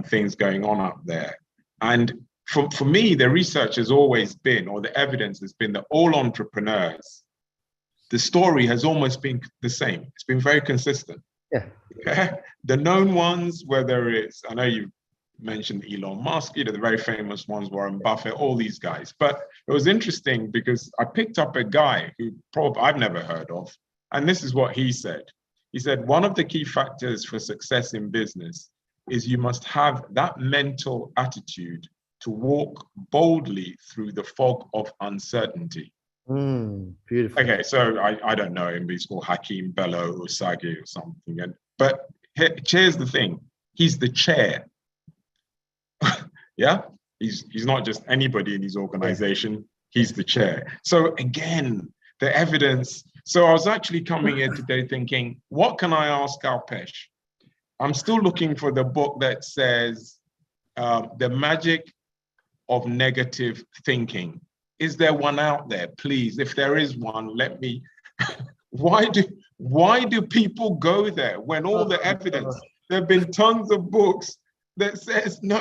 Speaker 3: things going on up there. And for me, the research has always been, or the evidence has been, that all entrepreneurs, the story has almost been the same. It's been very consistent.
Speaker 2: Yeah.
Speaker 3: The known ones, whether it's, I know you mentioned Elon Musk, the very famous ones, Warren Buffett, all these guys. But it was interesting because I picked up a guy who probably I've never heard of. And this is what he said. He said, one of the key factors for success in business is you must have that mental attitude to walk boldly through the fog of uncertainty.
Speaker 2: Beautiful.
Speaker 3: Okay, so I don't know him, but he's called Hakeem Bello Usagi or something. But here's the thing, he's the chair. Yeah, he's not just anybody in his organization, he's the chair. So again, the evidence. So I was actually coming here today thinking, what can I ask Kalpesh? I'm still looking for the book that says The Magic of Negative Thinking. Is there one out there? Please, if there is one, let me. Why do people go there when all the evidence, there have been tons of books that says, no,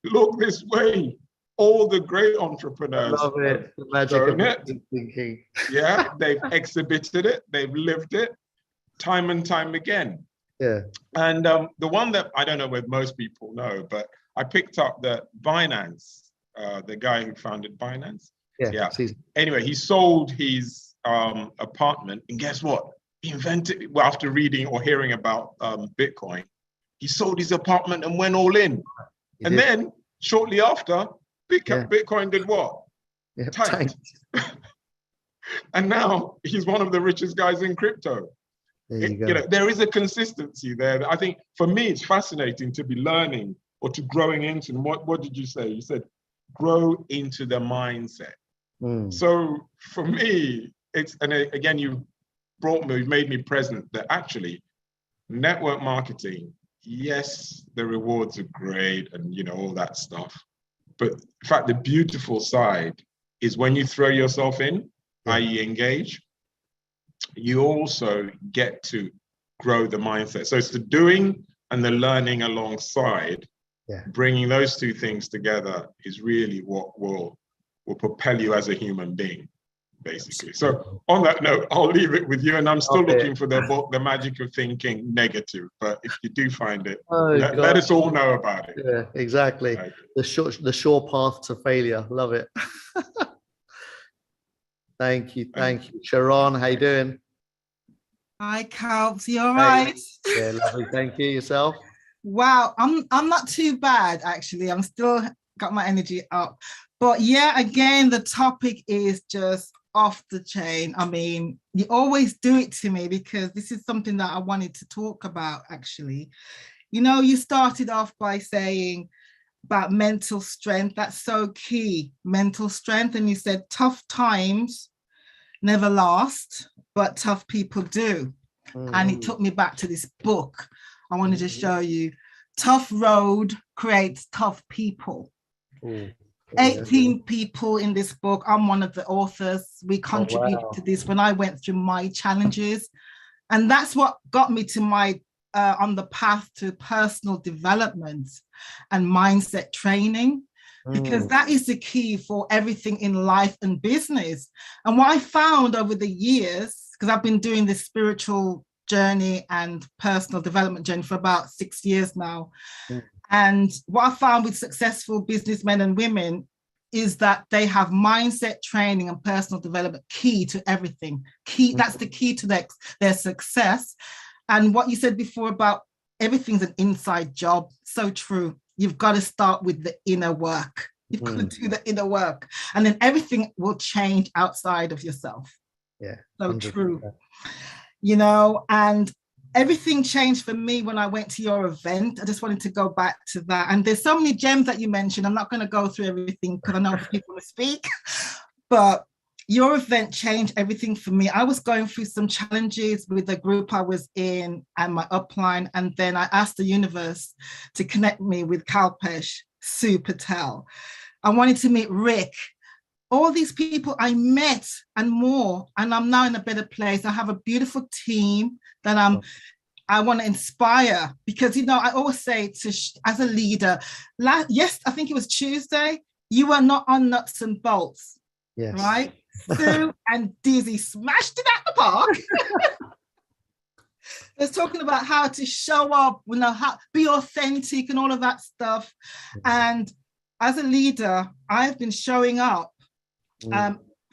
Speaker 3: look this way. All the great entrepreneurs.
Speaker 2: I love it. The magic of negative thinking.
Speaker 3: Yeah, they've exhibited it, they've lived it time and time again.
Speaker 2: Yeah.
Speaker 3: And the one that I don't know whether most people know, but I picked up that Binance, the guy who founded Binance. Yeah. Anyway, he sold his apartment, and guess what? He invented, well, after reading or hearing about Bitcoin, he sold his apartment and went all in. And then shortly after, Bitcoin did what? Tanked. And now he's one of the richest guys in crypto. There is a consistency there. I think for me, it's fascinating to be learning or to growing into. And what did you say? You said grow into the mindset. So for me, and again, you've made me present that actually network marketing, yes, the rewards are great and all that stuff. But in fact, the beautiful side is when you throw yourself in, i.e. engage, you also get to grow the mindset. So it's the doing and the learning alongside. Bringing those two things together is really what will propel you as a human being, basically. So on that note, I'll leave it with you. And I'm still looking for the book, The Magic of Thinking Negative. But if you do find it, let us all know about it.
Speaker 2: Yeah, exactly. Right. The sure path to failure. Love it. Thank you. Sharon, how you doing?
Speaker 4: Hi, Calps. You all right?
Speaker 2: Yeah, lovely. Thank you. Yourself?
Speaker 4: Wow, I'm not too bad, actually. I'm still got my energy up. But yeah, again, the topic is just off the chain. I mean, you always do it to me because this is something that I wanted to talk about, actually. You started off by saying about mental strength. That's so key, mental strength. And you said tough times never last, but tough people do. And it took me back to this book. I wanted to show you. Tough road creates tough people. 18 people in this book. I'm one of the authors. We contributed to this when I went through my challenges. And that's what got me to my on the path to personal development and mindset training, because that is the key for everything in life and business. And what I found over the years, because I've been doing this spiritual journey and personal development journey for about 6 years now. And what I found with successful businessmen and women is that they have mindset training and personal development key to everything. That's the key to their success. And what you said before about everything's an inside job, so true. You've got to start with the inner work. You've got to do the inner work, and then everything will change outside of yourself.
Speaker 2: Yeah,
Speaker 4: so 100%. True. And everything changed for me when I went to your event. I just wanted to go back to that. And there's so many gems that you mentioned. I'm not going to go through everything because I know people will speak, but your event changed everything for me. I was going through some challenges with the group I was in and my upline. And then I asked the universe to connect me with Kalpesh, Sue, Patel. I wanted to meet Rick. All these people I met and more, and I'm now in a better place. I have a beautiful team that I want to inspire, because, you know, I always say as a leader, yes, I think it was Tuesday, you are not on nuts and bolts,
Speaker 2: Yes.
Speaker 4: right? Sue and Dizzy smashed it out the park. They're talking about how to show up, you know, how be authentic and all of that stuff. And as a leader, I've been showing up.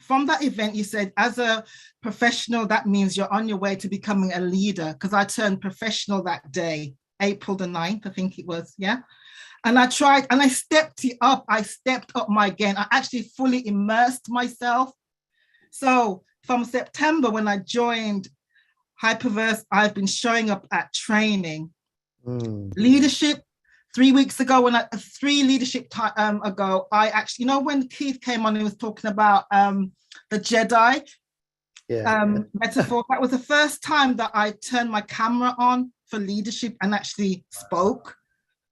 Speaker 4: From that event, you said, as a professional, that means you're on your way to becoming a leader, because I turned professional that day, April the 9th, I think it was, yeah. And I tried, and I stepped it up. I stepped up my game. I actually fully immersed myself. So from September, when I joined Hyperverse, I've been showing up at training. Leadership. 3 weeks ago, three leadership ago, I actually, you know, when Keith came on, he was talking about the Jedi metaphor. That was the first time that I turned my camera on for leadership and actually spoke.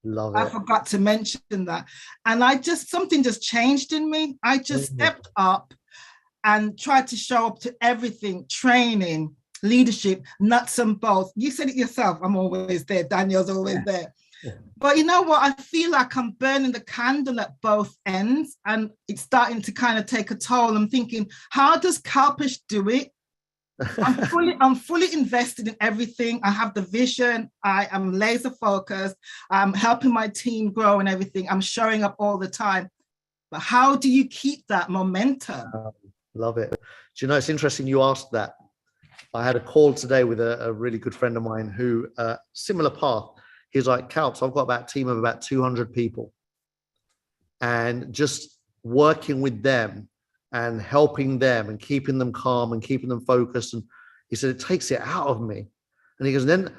Speaker 2: Love it.
Speaker 4: I forgot to mention that. And something just changed in me. I just stepped up and tried to show up to everything, training, leadership, nuts and bolts. You said it yourself, I'm always there. Daniel's always there. But you know what? I feel like I'm burning the candle at both ends, and it's starting to kind of take a toll. I'm thinking, how does Kalpesh do it? I'm fully invested in everything. I have the vision. I am laser focused. I'm helping my team grow and everything. I'm showing up all the time. But how do you keep that momentum?
Speaker 2: Love it. Do you know, it's interesting you asked that. I had a call today with a really good friend of mine who, similar path. He's like, Kalps, I've got a team of about 200 people, and just working with them and helping them and keeping them calm and keeping them focused. And he said, it takes it out of me. And he goes, and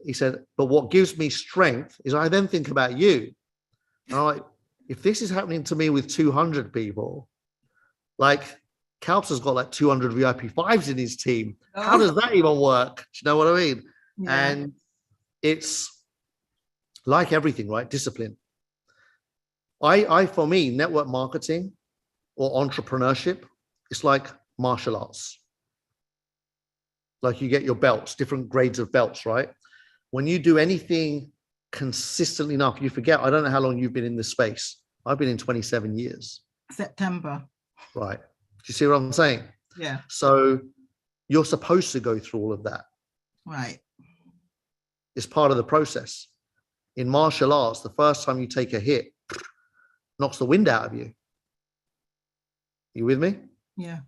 Speaker 2: he said, but what gives me strength is I then think about you. And I'm like, if this is happening to me with 200 people, like Kalps has got like 200 VIP5s in his team. How does that even work? Do you know what I mean? Yeah. And it's like everything, right? Discipline. For me, network marketing or entrepreneurship, it's like martial arts. Like you get your belts, different grades of belts, right? When you do anything consistently enough, you forget, I don't know how long you've been in this space. I've been in 27 years.
Speaker 4: September.
Speaker 2: Right. Do you see what I'm saying?
Speaker 4: Yeah.
Speaker 2: So you're supposed to go through all of that.
Speaker 4: Right.
Speaker 2: It's part of the process. In martial arts, the first time you take a hit, knocks the wind out of you. You with me?
Speaker 4: Yeah.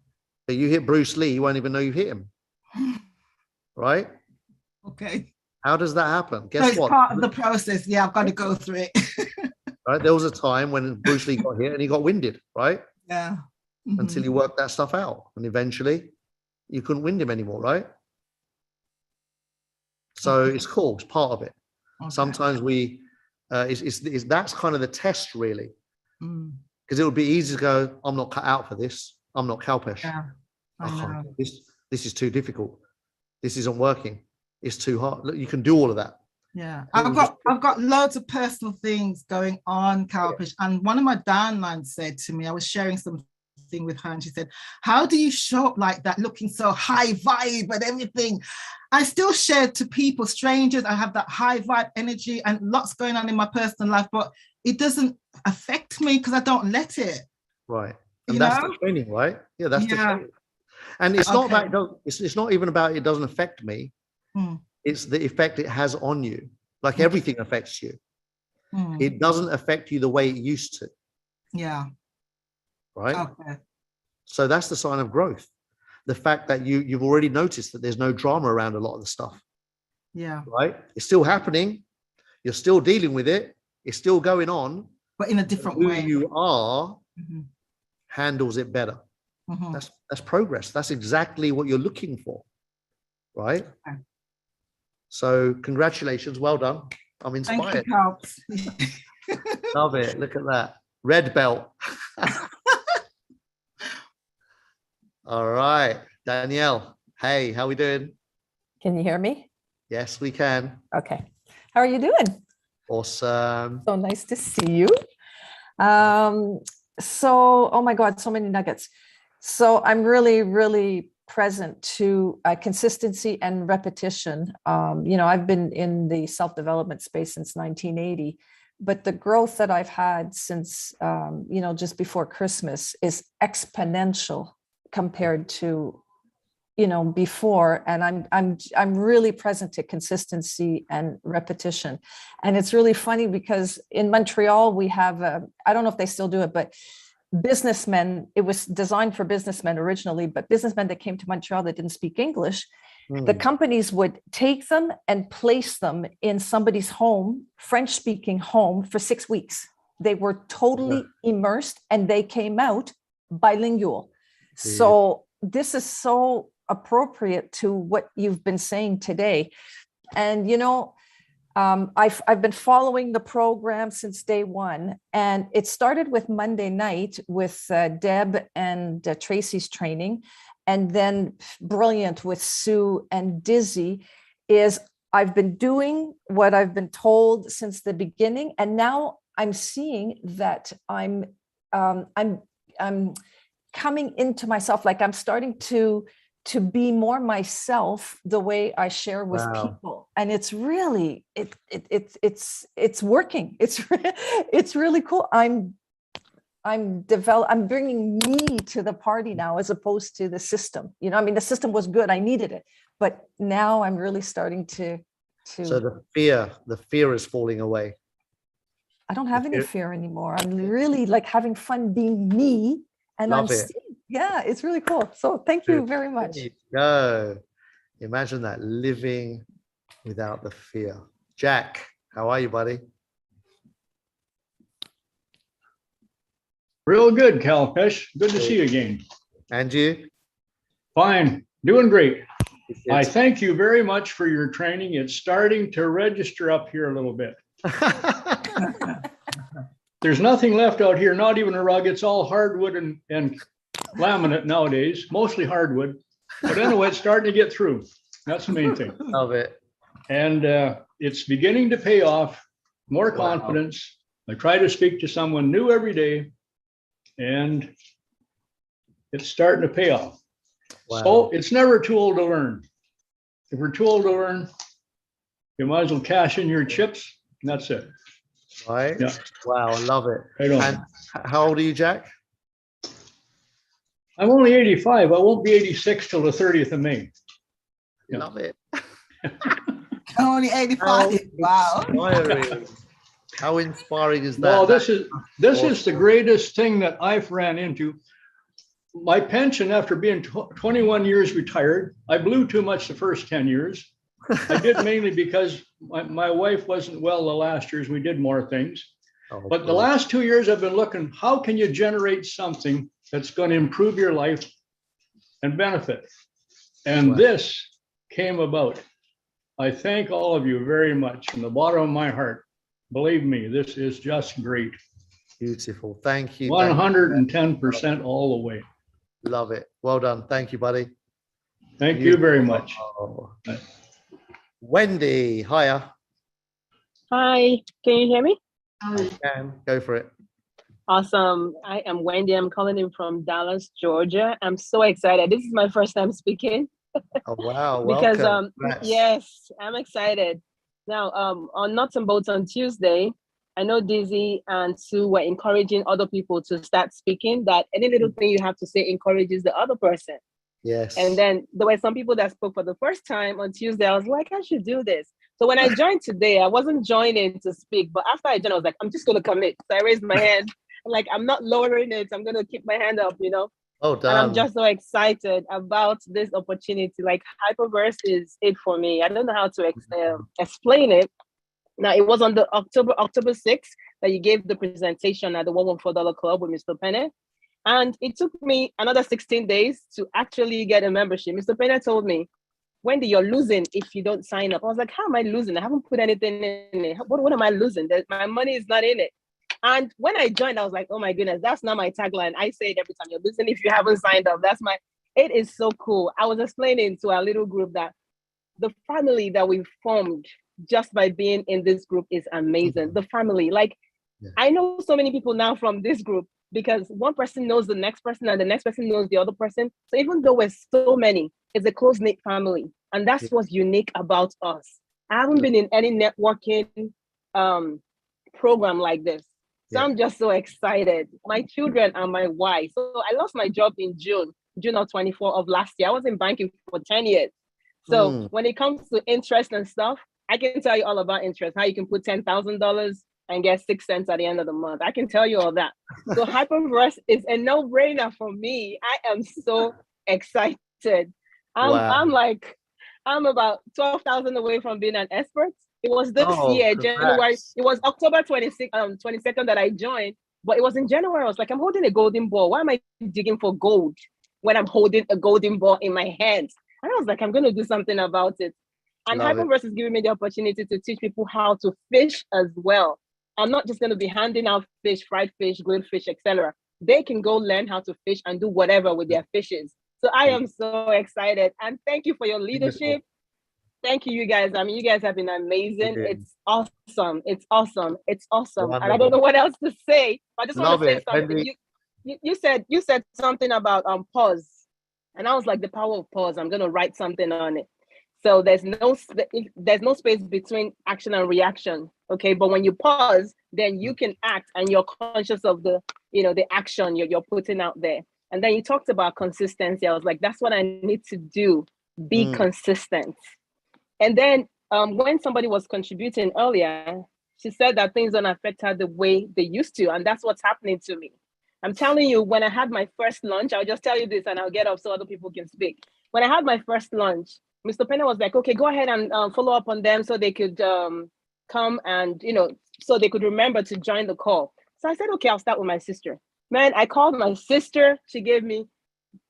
Speaker 2: But you hit Bruce Lee, you won't even know you hit him. Right?
Speaker 4: Okay.
Speaker 2: How does that happen? Guess
Speaker 4: so it's
Speaker 2: what?
Speaker 4: Part of the process. Yeah, I've got to go through it.
Speaker 2: Right? There was a time when Bruce Lee got hit and he got winded, right?
Speaker 4: Yeah.
Speaker 2: Until you worked that stuff out. And eventually you couldn't wind him anymore, right? So it's cool. It's part of it. Okay. Sometimes that's kind of the test, really. Because it would be easy to go, I'm not cut out for this. I'm not Kalpesh.
Speaker 4: Yeah, I know.
Speaker 2: This is too difficult. This isn't working. It's too hard. Look, you can do all of that.
Speaker 4: Yeah, I've got loads of personal things going on, Kalpesh. Yeah. And one of my downlines said to me, I was sharing something with her, and she said, how do you show up like that, looking so high vibe and everything? I still share to people, strangers. I have that high vibe energy and lots going on in my personal life, but it doesn't affect me because I don't let it.
Speaker 2: Right. And that's the training, right? Yeah, that's the training. And it's not that it's not even about it doesn't affect me. It's the effect it has on you. Like everything affects you. It doesn't affect you the way it used to.
Speaker 4: Yeah.
Speaker 2: Right?
Speaker 4: Okay.
Speaker 2: So that's the sign of growth. The fact that you've already noticed that there's no drama around a lot of the stuff.
Speaker 4: Yeah.
Speaker 2: Right? It's still happening. You're still dealing with it. It's still going on.
Speaker 4: But in a different way.
Speaker 2: Who you are handles it better. That's progress. That's exactly what you're looking for. Right? Okay. So congratulations. Well done. I'm inspired.
Speaker 4: Thank you,
Speaker 2: Love it. Look at that. Red belt. All right. Danielle. Hey, how we doing?
Speaker 5: Can you hear me?
Speaker 2: Yes, we can.
Speaker 5: Okay. How are you doing?
Speaker 2: Awesome.
Speaker 5: So nice to see you. Oh my God, so many nuggets. So I'm really, really present to consistency and repetition. I've been in the self-development space since 1980, but the growth that I've had since, just before Christmas is exponential compared to, before. And I'm really present to consistency and repetition. And it's really funny because in Montreal, we have, I don't know if they still do it, but businessmen, it was designed for businessmen originally, but businessmen that came to Montreal that didn't speak English, the companies would take them and place them in somebody's home, French-speaking home, for 6 weeks. They were totally immersed and they came out bilingual. So this is so appropriate to what you've been saying today. And, I've been following the program since day one, and it started with Monday night with Deb and Tracy's training. And then brilliant with Sue and Dizzy is I've been doing what I've been told since the beginning. And now I'm seeing that I'm coming into myself, like I'm starting to be more myself the way I share with people. And it's really, it's working. It's really cool. I'm bringing me to the party now, as opposed to the system. The system was good. I needed it, but now I'm really starting to.
Speaker 2: So the fear is falling away.
Speaker 5: I don't have any fear anymore. I'm really like having fun being me, and
Speaker 2: Love it.
Speaker 5: Yeah, it's really cool. So thank you very much.
Speaker 2: There you go. Imagine that, living without the fear. Jack, how are you, buddy?
Speaker 6: Real good, Kalpesh. Good to see you again.
Speaker 2: And you?
Speaker 6: Fine, doing great.
Speaker 2: It's-
Speaker 6: I thank you very much for your training. It's starting to register up here a little bit. There's nothing left out here, not even a rug. It's all hardwood and laminate nowadays, mostly hardwood. But anyway, it's starting to get through. That's the main thing.
Speaker 2: Love it.
Speaker 6: And it's beginning to pay off, more
Speaker 2: Wow.
Speaker 6: confidence. I try to speak to someone new every day, and it's starting to pay off.
Speaker 2: Wow.
Speaker 6: So it's never too old to learn. If we're too old to learn, you might as well cash in your chips, and that's it.
Speaker 2: Right?
Speaker 6: Yeah.
Speaker 2: Wow, I love it.
Speaker 6: Right on.
Speaker 2: And how old are you, Jack?
Speaker 6: I'm only 85. I won't be 86 till the 30th of May. Yeah.
Speaker 2: Love it.
Speaker 4: Only 85. Wow.
Speaker 2: Inspiring. How inspiring is that?
Speaker 6: Well, this is the greatest thing that I've ran into. My pension, after being 21 years retired, I blew too much the first 10 years. I did mainly because my wife wasn't well the last years. We did more things.
Speaker 2: Oh,
Speaker 6: But the
Speaker 2: cool.
Speaker 6: last 2 years I've been looking, how can you generate something that's going to improve your life and benefit? And
Speaker 2: Wow.
Speaker 6: this came about. I thank all of you very much from the bottom of my heart. Believe me, this is just great.
Speaker 2: Beautiful. Thank you.
Speaker 6: 110% all the way.
Speaker 2: Love it. Well done. Thank you, buddy.
Speaker 6: Thank you very much.
Speaker 2: Oh. Wendy, hiya.
Speaker 7: Hi, can you hear me?
Speaker 2: Can go for it.
Speaker 7: Awesome. I am Wendy. I'm calling in from Dallas, Georgia. I'm so excited. This is my first time speaking
Speaker 2: Oh wow.
Speaker 7: because
Speaker 2: Welcome. Congrats.
Speaker 7: yes, I'm excited. Now, on Nuts and Bolts on Tuesday, I know Dizzy and Sue were encouraging other people to start speaking, that any little thing you have to say encourages the other person.
Speaker 2: Yes.
Speaker 7: And then there were some people that spoke for the first time on Tuesday. I was like, I should do this. So when I joined today, I wasn't joining to speak, but after I joined, I was like, I'm just going to commit. So I raised my hand. Like, I'm not lowering it. I'm going to keep my hand up,
Speaker 2: Oh,
Speaker 7: And
Speaker 2: done.
Speaker 7: I'm just so excited about this opportunity. Like, Hyperverse is it for me. I don't know how to explain it. Now, it was on the October 6th that you gave the presentation at the $114 Club with Mr. Pennant. And it took me another 16 days to actually get a membership. Mr. Pennant told me, Wendy, you're losing if you don't sign up. I was like, how am I losing? I haven't put anything in it. What am I losing? My money is not in it. And when I joined, I was like, oh my goodness, that's not my tagline. I say it every time, you're losing if you haven't signed up. It is so cool. I was explaining to our little group that the family that we've formed just by being in this group is amazing. The family, like,
Speaker 2: Yeah.
Speaker 7: I know so many people now from this group. because one person knows the next person and the next person knows the other person. So even though we're so many, it's a close-knit family. And that's what's unique about us. I haven't been in any networking program like this. So I'm just so excited. My children and my wife. So I lost my job in June of 24 of last year. I was in banking for 10 years. So when it comes to interest and stuff, I can tell you all about interest, how you can put $10,000 and get 6 cents at the end of the month. I can tell you all that. So Hyperverse is a no-brainer for me. I am so excited. I'm about 12,000 away from being an expert. It was this year, January. It was October 22nd that I joined, but it was in January. I was like, I'm holding a golden ball. Why am I digging for gold when I'm holding a golden ball in my hands? And I was like, I'm going to do something about it. And Hyperverse is giving me the opportunity to teach people how to fish as well. I'm not just going to be handing out fish, fried fish, grilled fish, etc. They can go learn how to fish and do whatever with their fishes. So I am so excited. And thank you for your leadership. Thank you, you guys. I mean, you guys have been amazing. It's awesome. It's awesome. It's awesome.
Speaker 2: Wonderful.
Speaker 7: And I don't know what else to say. But I just want to say something.
Speaker 2: Wendy.
Speaker 7: You said something about pause. And I was like, the power of pause. I'm going to write something on it. So there's no space between action and reaction. Okay. But when you pause, then you can act and you're conscious of the action you're putting out there. And then you talked about consistency. I was like, that's what I need to do. Be consistent. And then when somebody was contributing earlier, she said that things don't affect her the way they used to. And that's what's happening to me. I'm telling you, when I had my first lunch, I'll just tell you this and I'll get off so other people can speak. When I had my first lunch, Mr. Penna was like, okay, go ahead and follow up on them so they could come and, so they could remember to join the call. So I said, okay, I'll start with my sister. Man, I called my sister. She gave me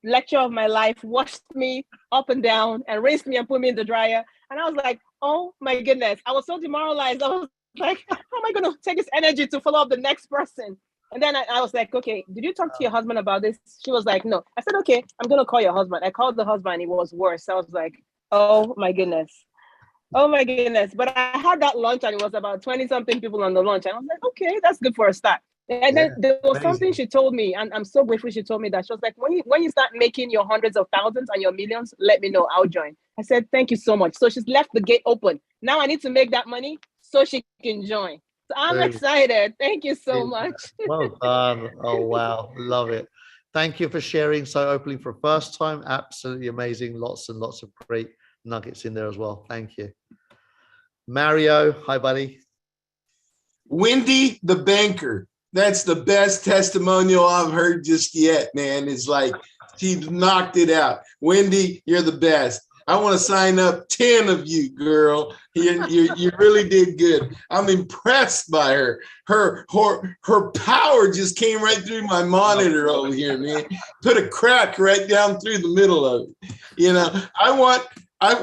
Speaker 7: lecture of my life, washed me up and down and rinsed me and put me in the dryer. And I was like, oh my goodness. I was so demoralized. I was like, how am I going to take this energy to follow up the next person? And then I was like, okay, did you talk to your husband about this? She was like, no. I said, okay, I'm going to call your husband. I called the husband. It was worse. I was like, oh my goodness. Oh my goodness. But I had that lunch and it was about 20 something people on the lunch. And I was like, okay, that's good for a start. And then there was something she told me, and I'm so grateful she told me that. She was like, when you start making your hundreds of thousands and your millions, let me know, I'll join. I said, thank you so much. So she's left the gate open. Now I need to make that money so she can join. So I'm excited. Thank you so much.
Speaker 2: Well done. Oh, wow. Love it. Thank you for sharing so openly for a first time. Absolutely amazing. Lots and lots of great nuggets in there as well. Thank you. Mario, hi, buddy.
Speaker 8: Wendy, the banker. That's the best testimonial I've heard just yet, man. It's like she knocked it out. Wendy, you're the best. I want to sign up 10 of you, girl. You really did good. I'm impressed by her. Her power just came right through my monitor over here, man. Put a crack right down through the middle of it.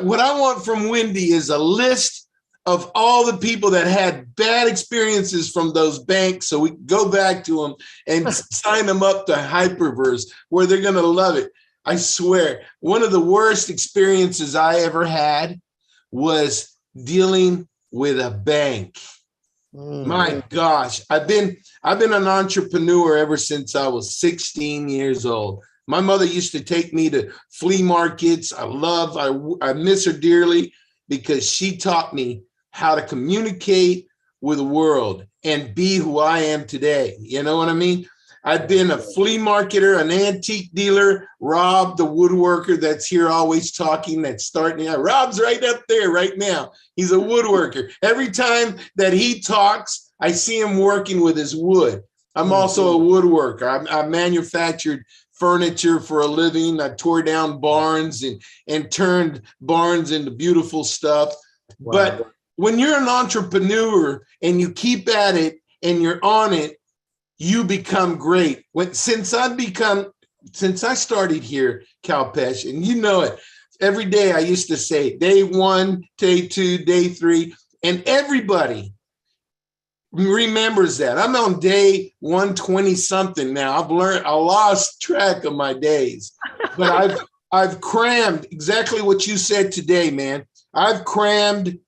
Speaker 8: What I want from Wendy is a list of all the people that had bad experiences from those banks, so we go back to them and sign them up to Hyperverse, where they're going to love it. I swear, one of the worst experiences I ever had was dealing with a bank. My gosh, I've been an entrepreneur ever since I was 16 years old. My mother used to take me to flea markets. I miss her dearly because she taught me how to communicate with the world and be who I am today. You know what I mean? I've been a flea marketer, an antique dealer, Rob, the woodworker that's here always talking, that's starting out. Rob's right up there right now. He's a woodworker. Every time that he talks, I see him working with his wood. I'm also a woodworker. I manufactured furniture for a living. I tore down barns and turned barns into beautiful stuff. Wow. But when you're an entrepreneur and you keep at it and you're on it, you become great. Since I started here, Kalpesh, and you know it, every day I used to say day 1, day 2, day 3, and everybody remembers that. I'm on day 120 something now. I lost track of my days, but I've crammed exactly what you said today, man. I've crammed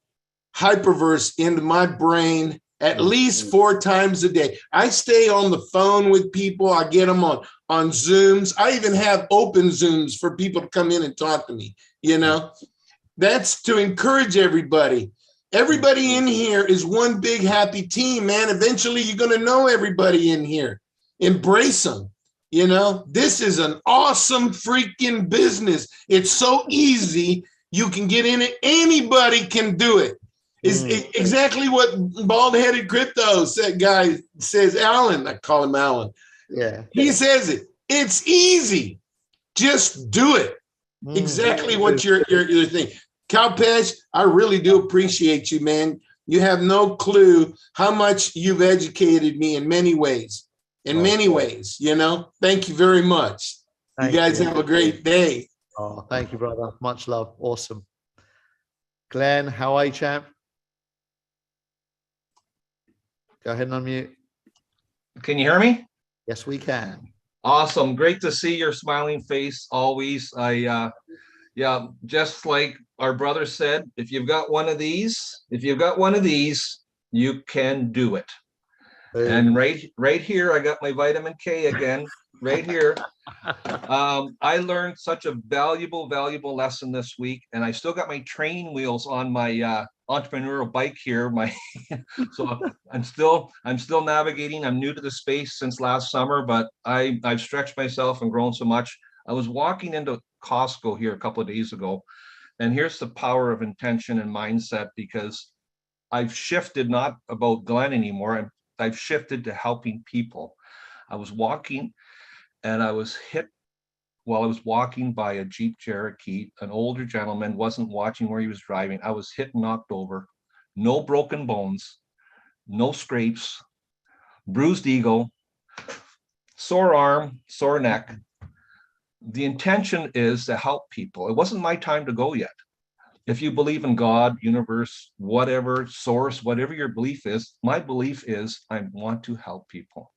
Speaker 8: Hyperverse into my brain at least 4 times a day. I stay on the phone with people. I get them on Zooms. I even have open Zooms for people to come in and talk to me. You know, that's to encourage everybody. Everybody in here is one big happy team, man. Eventually you're going to know everybody in here. Embrace them. You know, this is an awesome freaking business. It's so easy. You can get in it. Anybody can do it. Is exactly what bald-headed crypto guy says. Alan, I call him Alan.
Speaker 2: Yeah.
Speaker 8: He says it. It's easy. Just do it. Exactly what your thing. Kalpesh, I really do appreciate you, man. You have no clue how much you've educated me in many ways. In many ways, you know. Thank you very much. You guys have a great day.
Speaker 2: Oh, thank you, brother. Much love. Awesome. Glenn, how are you, champ? Go ahead and unmute.
Speaker 9: Can you hear me?
Speaker 2: Yes, we can.
Speaker 9: Awesome. Great to see your smiling face always. Yeah, just like our brother said, if you've got one of these, you can do it. And right here, I got my vitamin K again, right here. I learned such a valuable lesson this week, and I still got my training wheels on my entrepreneurial bike here. So I'm still navigating. I'm new to the space since last summer, but I've stretched myself and grown so much. I was walking into Costco here a couple of days ago, and here's the power of intention and mindset, because I've shifted, not about Glenn anymore. I've shifted to helping people. I was walking and I was hit while I was walking by a Jeep Cherokee. An older gentleman wasn't watching where he was driving. I was hit and knocked over. No broken bones, no scrapes, bruised ego, sore arm, sore neck. The intention is to help people. It wasn't my time to go yet. If you believe in God, universe, whatever, source, whatever your belief is, my belief is I want to help people.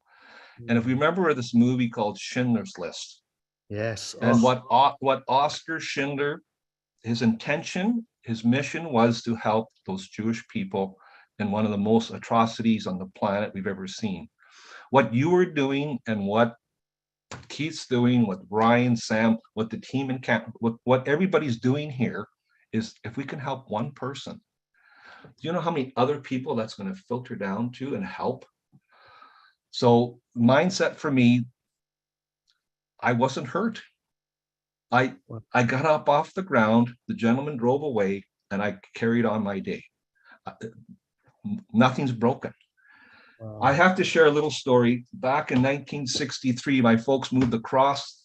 Speaker 9: And if we remember this movie called Schindler's List.
Speaker 2: Yes.
Speaker 9: And what Oscar Schindler, his intention, his mission was to help those Jewish people in one of the most atrocities on the planet we've ever seen. What you were doing and what Keith's doing, what Ryan, Sam, what the team in camp, what everybody's doing here is, if we can help one person, do you know how many other people that's going to filter down to and help? So mindset for me, I wasn't hurt. I got up off the ground, the gentleman drove away, and I carried on my day. Nothing's broken. Wow. I have to share a little story. Back in 1963, my folks moved across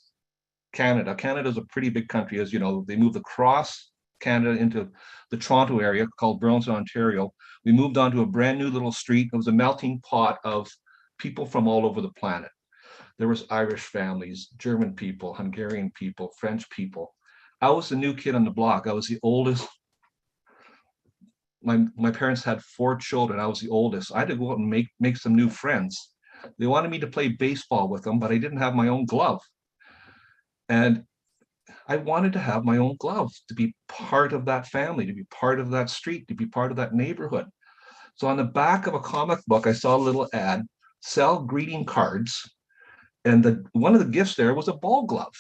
Speaker 9: Canada. Canada's a pretty big country, as you know. They moved across Canada into the Toronto area called Burlington, Ontario. We moved onto a brand new little street. It was a melting pot of people from all over the planet. There was Irish families, German people, Hungarian people, French people. I was the new kid on the block. I was the oldest. My parents had 4 children. I was the oldest. I had to go out and make some new friends. They wanted me to play baseball with them, but I didn't have my own glove. And I wanted to have my own glove, to be part of that family, to be part of that street, to be part of that neighborhood. So on the back of a comic book, I saw a little ad, sell greeting cards. And one of the gifts there was a ball glove.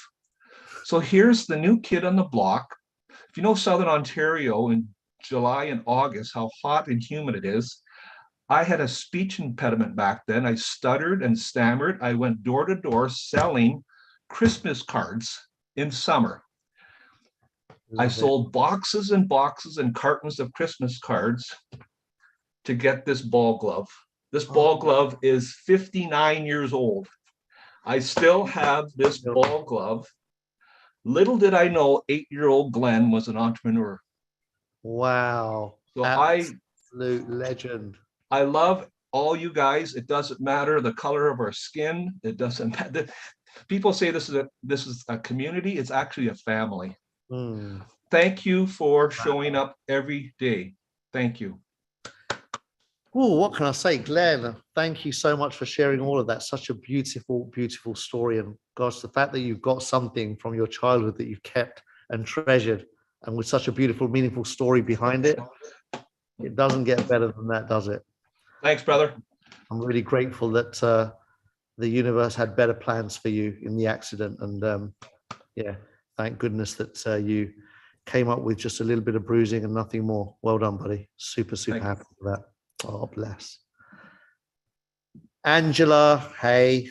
Speaker 9: So here's the new kid on the block. If you know Southern Ontario in July and August, how hot and humid it is, I had a speech impediment back then. I stuttered and stammered. I went door to door selling Christmas cards in summer. I sold boxes and boxes and cartons of Christmas cards to get this ball glove. This ball glove is 59 years old. I still have this ball glove. Little did I know 8-year-old Glenn was an entrepreneur.
Speaker 2: Wow.
Speaker 9: So
Speaker 2: absolute legend.
Speaker 9: I love all you guys. It doesn't matter the color of our skin. It doesn't matter. People say this is a community. It's actually a family. Thank you for showing up every day. Thank you.
Speaker 2: Oh, what can I say, Glenn? Thank you so much for sharing all of that. Such a beautiful, beautiful story. And gosh, the fact that you've got something from your childhood that you've kept and treasured, and with such a beautiful, meaningful story behind it, it doesn't get better than that, does it?
Speaker 9: Thanks, brother.
Speaker 2: I'm really grateful that the universe had better plans for you in the accident. And yeah, thank goodness that you came up with just a little bit of bruising and nothing more. Well done, buddy. Super
Speaker 9: Thank you.
Speaker 2: happy with that. Oh, bless. Angela, hey,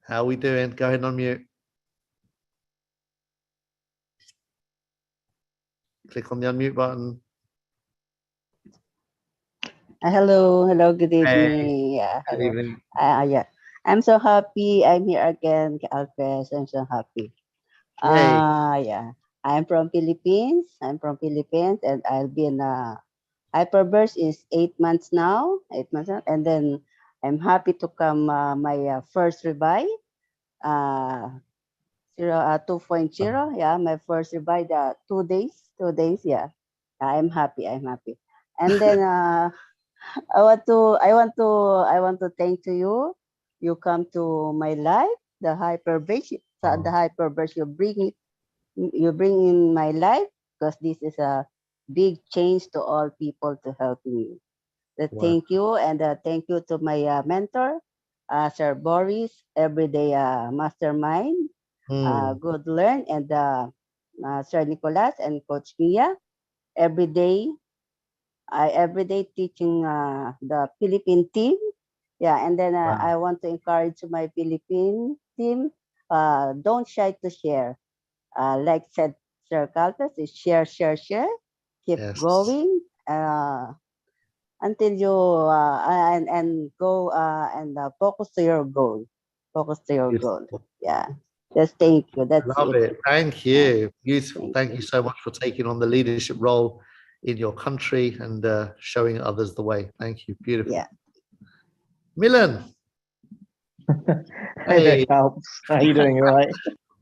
Speaker 2: how we doing? Go ahead and unmute. Click on the unmute button.
Speaker 10: Hello, good
Speaker 2: Hey,
Speaker 10: evening. Yeah,
Speaker 2: good
Speaker 10: hello.
Speaker 2: evening.
Speaker 10: Yeah, I'm so happy. I'm here again, Kalpesh. I'm so happy.
Speaker 2: Yay.
Speaker 10: Yeah, I'm from Philippines. And I'll be in Hyperverse is 8 months now. 8 months now, and then I'm happy to come my first revive. Uh, 2.0. Yeah, my first revive. 2 days. 2 days. Yeah, I'm happy. I'm happy. And then I want to thank to you. You come to my life, the hyperverse, the hyperverse you bring in my life, because this is a big change to all people to helping you. The
Speaker 2: Wow.
Speaker 10: thank you, and thank you to my mentor, Sir Boris, everyday mastermind, good learn, and Sir Nicolas and Coach Mia, every day everyday teaching the Philippine team. Yeah, and then
Speaker 2: Wow.
Speaker 10: I want to encourage my Philippine team. Don't shy to share. Like said Sir Calpes, is share, share, share. Keep
Speaker 2: Yes.
Speaker 10: going until you and go and focus to your goal. Focus to your goal.
Speaker 2: Beautiful.
Speaker 10: Yeah. Just thank you. That's
Speaker 2: Love
Speaker 10: it.
Speaker 2: it. Thank you. Beautiful.
Speaker 10: Thank
Speaker 2: Thank
Speaker 10: you.
Speaker 2: you so much for taking on the leadership role in your country and showing others the way. Thank you. Beautiful.
Speaker 10: Yeah.
Speaker 2: Milan.
Speaker 11: Hey there, Cal. How you doing? All right?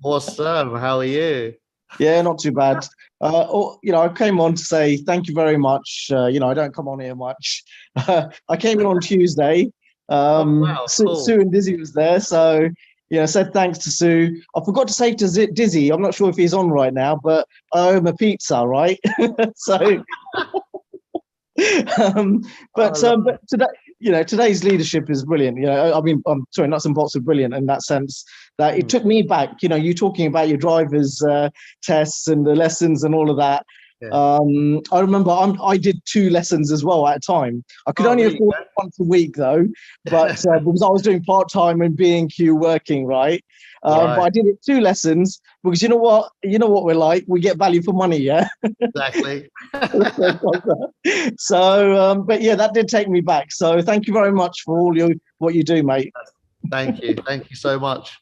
Speaker 2: Awesome. How are you?
Speaker 11: Yeah, not too bad. I came on to say thank you very much. I don't come on here much. I came in on Tuesday.
Speaker 2: Wow, cool.
Speaker 11: Sue and Dizzy was there, so said thanks to Sue. I forgot to say to Dizzy, I'm not sure if he's on right now, but I owe him a pizza, right? So. But today, today's leadership is brilliant. I mean, I'm sorry, nuts and bolts are brilliant in that sense that it took me back. You talking about your driver's tests and the lessons and all of that.
Speaker 2: Yeah.
Speaker 11: I remember I did 2 lessons as well at a time. I could only
Speaker 2: really?
Speaker 11: afford once a week though, but because I was doing part-time and B&Q working, right?
Speaker 2: Right.
Speaker 11: But I did it 2 lessons because you know what we're like. We get value for money, yeah.
Speaker 2: Exactly.
Speaker 11: So, but yeah, that did take me back. So thank you very much for what you do, mate.
Speaker 2: Thank you. Thank you so much.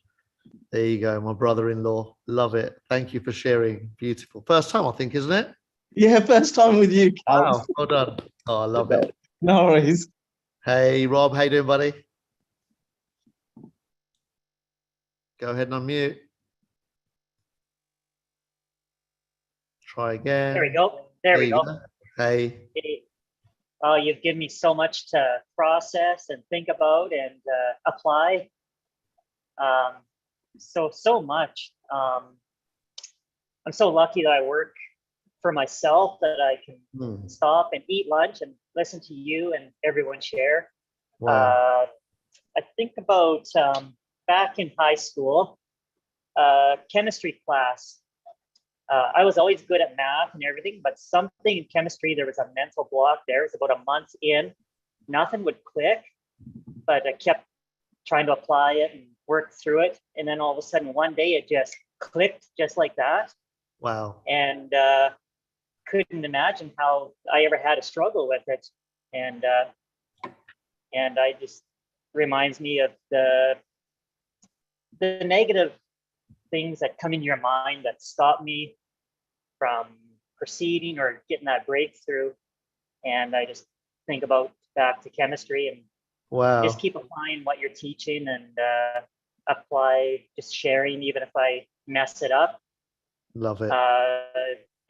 Speaker 2: There you go, my brother-in-law. Love it. Thank you for sharing. Beautiful. First time, I think, isn't it?
Speaker 11: Yeah, first time with you, Cal.
Speaker 2: Wow. Well done. Oh, I love it.
Speaker 11: No worries.
Speaker 2: Hey, Rob. How you doing, buddy? Go ahead and unmute. Try again.
Speaker 12: There we go. There we go.
Speaker 2: Hey.
Speaker 12: Oh, you've given me so much to process and think about and apply. So much. I'm so lucky that I work for myself, that I can stop and eat lunch and listen to you and everyone share.
Speaker 2: Wow.
Speaker 12: I think about back in high school, chemistry class. I was always good at math and everything, but something in chemistry, there was a mental block there. It was about a month in, nothing would click, but I kept trying to apply it and work through it. And then all of a sudden, one day it just clicked just like that.
Speaker 2: Wow.
Speaker 12: And couldn't imagine how I ever had a struggle with it. And I just reminds me of the negative things that come in your mind that stop me from proceeding or getting that breakthrough. And I just think about back to chemistry and just keep applying what you're teaching and apply, just sharing, even if I mess it up.
Speaker 2: Love it.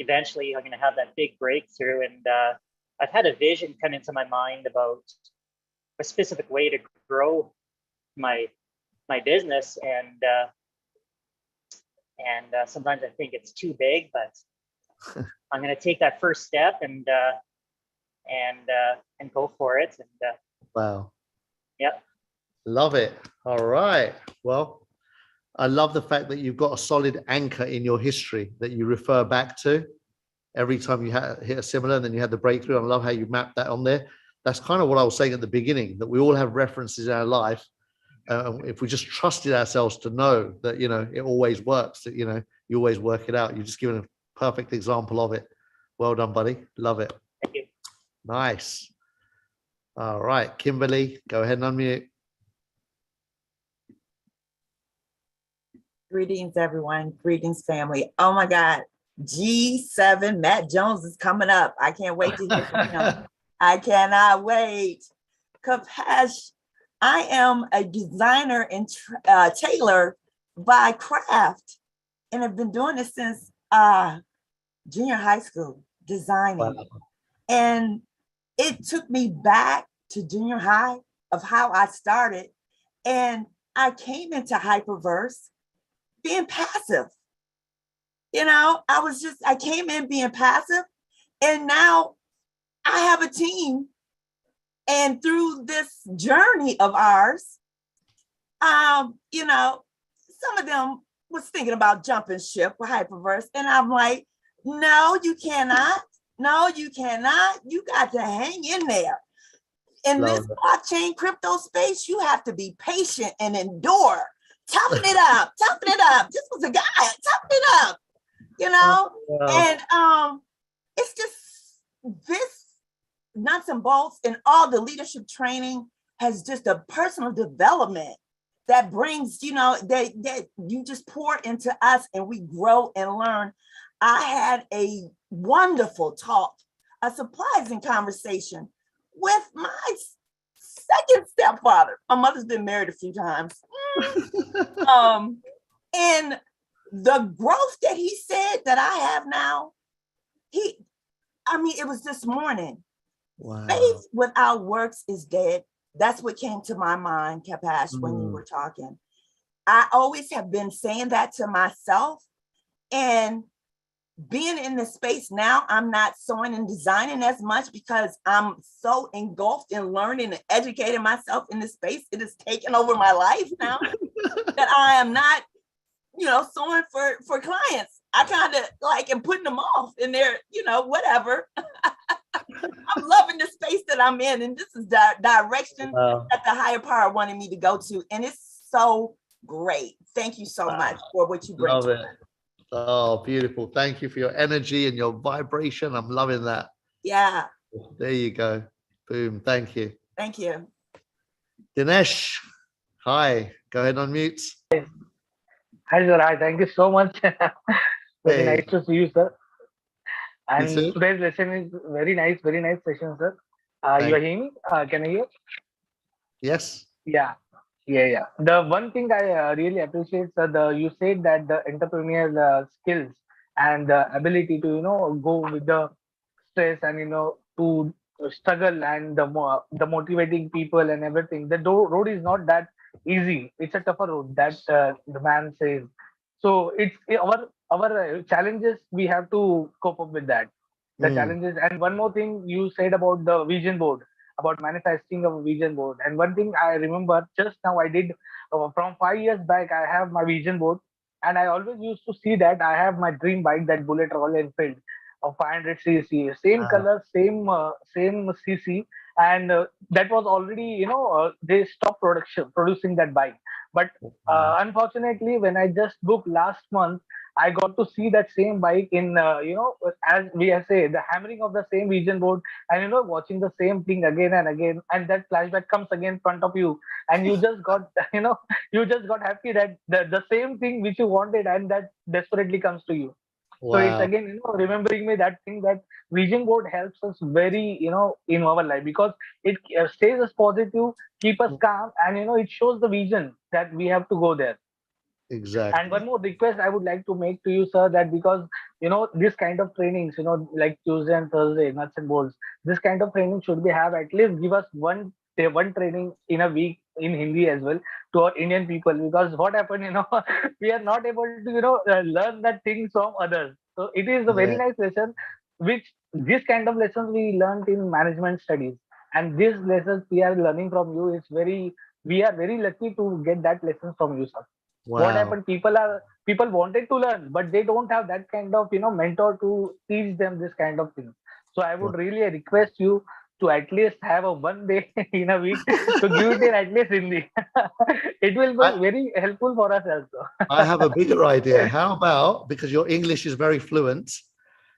Speaker 12: Eventually I'm going to have that big breakthrough. And I've had a vision come into my mind about a specific way to grow my business. And sometimes I think it's too big, but I'm going to take that first step and go for it. And
Speaker 2: Wow.
Speaker 12: Yep.
Speaker 2: Love it. All right. Well, I love the fact that you've got a solid anchor in your history that you refer back to every time you hit a similar, and then you had the breakthrough. I love how you mapped that on there. That's kind of what I was saying at the beginning, that we all have references in our life. If we just trusted ourselves to know that, it always works, that, you always work it out. You've just given a perfect example of it. Well done, buddy. Love it.
Speaker 12: Thank you.
Speaker 2: Nice. All right, Kimberly, go ahead and unmute.
Speaker 13: Greetings, everyone. Greetings, family. Oh my God. G7 Matt Jones is coming up. I can't wait to hear from him. I cannot wait. Kalpesh, I am a designer and tailor by craft, and have been doing this since junior high school, designing.
Speaker 2: Wow.
Speaker 13: And it took me back to junior high of how I started. And I came into Hyperverse being passive. I came in being passive, and now I have a team. And through this journey of ours, some of them was thinking about jumping ship with Hyperverse. And I'm like, no, you cannot. No, you cannot. You got to hang in there. In this blockchain crypto space, you have to be patient and endure. Toughen it up. Toughen it up. This was a guy. Toughen it up. And it's just this nuts and bolts, and all the leadership training has just a personal development that brings, that you just pour into us, and we grow and learn. I had a wonderful talk, a surprising conversation with my second stepfather. My mother's been married a few times. And the growth that he said that I have now, it was this morning.
Speaker 2: Wow.
Speaker 13: Faith without works is dead. That's what came to my mind, Kalpesh, when you were talking. I always have been saying that to myself, and being in this space now, I'm not sewing and designing as much because I'm so engulfed in learning and educating myself in this space. It has taken over my life now that I am not, sewing for clients. I kind of am putting them off, and they're, whatever. I'm loving the space that I'm in, and this is the direction that the higher power wanted me to go to, and it's so great. Thank you so much for what you bring.
Speaker 2: Love it. Oh, beautiful. Thank you for your energy and your vibration. I'm loving that.
Speaker 13: Yeah.
Speaker 2: There you go. Boom. Thank you.
Speaker 13: Thank you.
Speaker 2: Dinesh, hi. Go ahead and unmute.
Speaker 14: Hi, sir. Hi. Thank you so much. Very nice to see you, sir. And today's lesson is very nice session, sir. You are hearing me? Can I hear?
Speaker 2: Yes.
Speaker 14: Yeah. The one thing I really appreciate, sir, you said that the entrepreneurial skills and the ability to, go with the stress and, to struggle, and the motivating people and everything. The road is not that easy. It's a tougher road, that the man says. So it's our challenges. We have to cope up with that. The challenges. And one more thing you said about the vision board, about manifesting of a vision board. And one thing I remember just now, I did from 5 years back, I have my vision board, and I always used to see that I have my dream bike, that Bullet Royal Enfield of 500cc, same color, same cc, and that was already, they stopped producing that bike. But unfortunately, when I just booked last month, I got to see that same bike in, as we say, the hammering of the same vision board, and watching the same thing again and again, and that flashback comes again in front of you, and you just got, you just got happy that the same thing which you wanted, and that desperately comes to you.
Speaker 2: Wow.
Speaker 14: So it's again, remembering me that thing, that vision board helps us very, in our life, because it stays us positive, keep us calm, and it shows the vision that we have to go there.
Speaker 2: Exactly.
Speaker 14: And one more request I would like to make to you, sir, that because this kind of trainings, like Tuesday and Thursday, nuts and bolts, this kind of training should be have at least give us one training in a week in Hindi as well to our Indian people, because what happened, we are not able to learn that things from others. So it is a very nice lesson, which this kind of lessons we learned in management studies. And these lessons we are learning from you is we are very lucky to get that lesson from you, sir. What
Speaker 2: Wow.
Speaker 14: happened? People wanted to learn, but they don't have that kind of mentor to teach them this kind of thing. So I would really request you to at least have a one day in a week to give it in at least Hindi. It will be very helpful for us also.
Speaker 2: I have a bigger idea. How about, because your English is very fluent,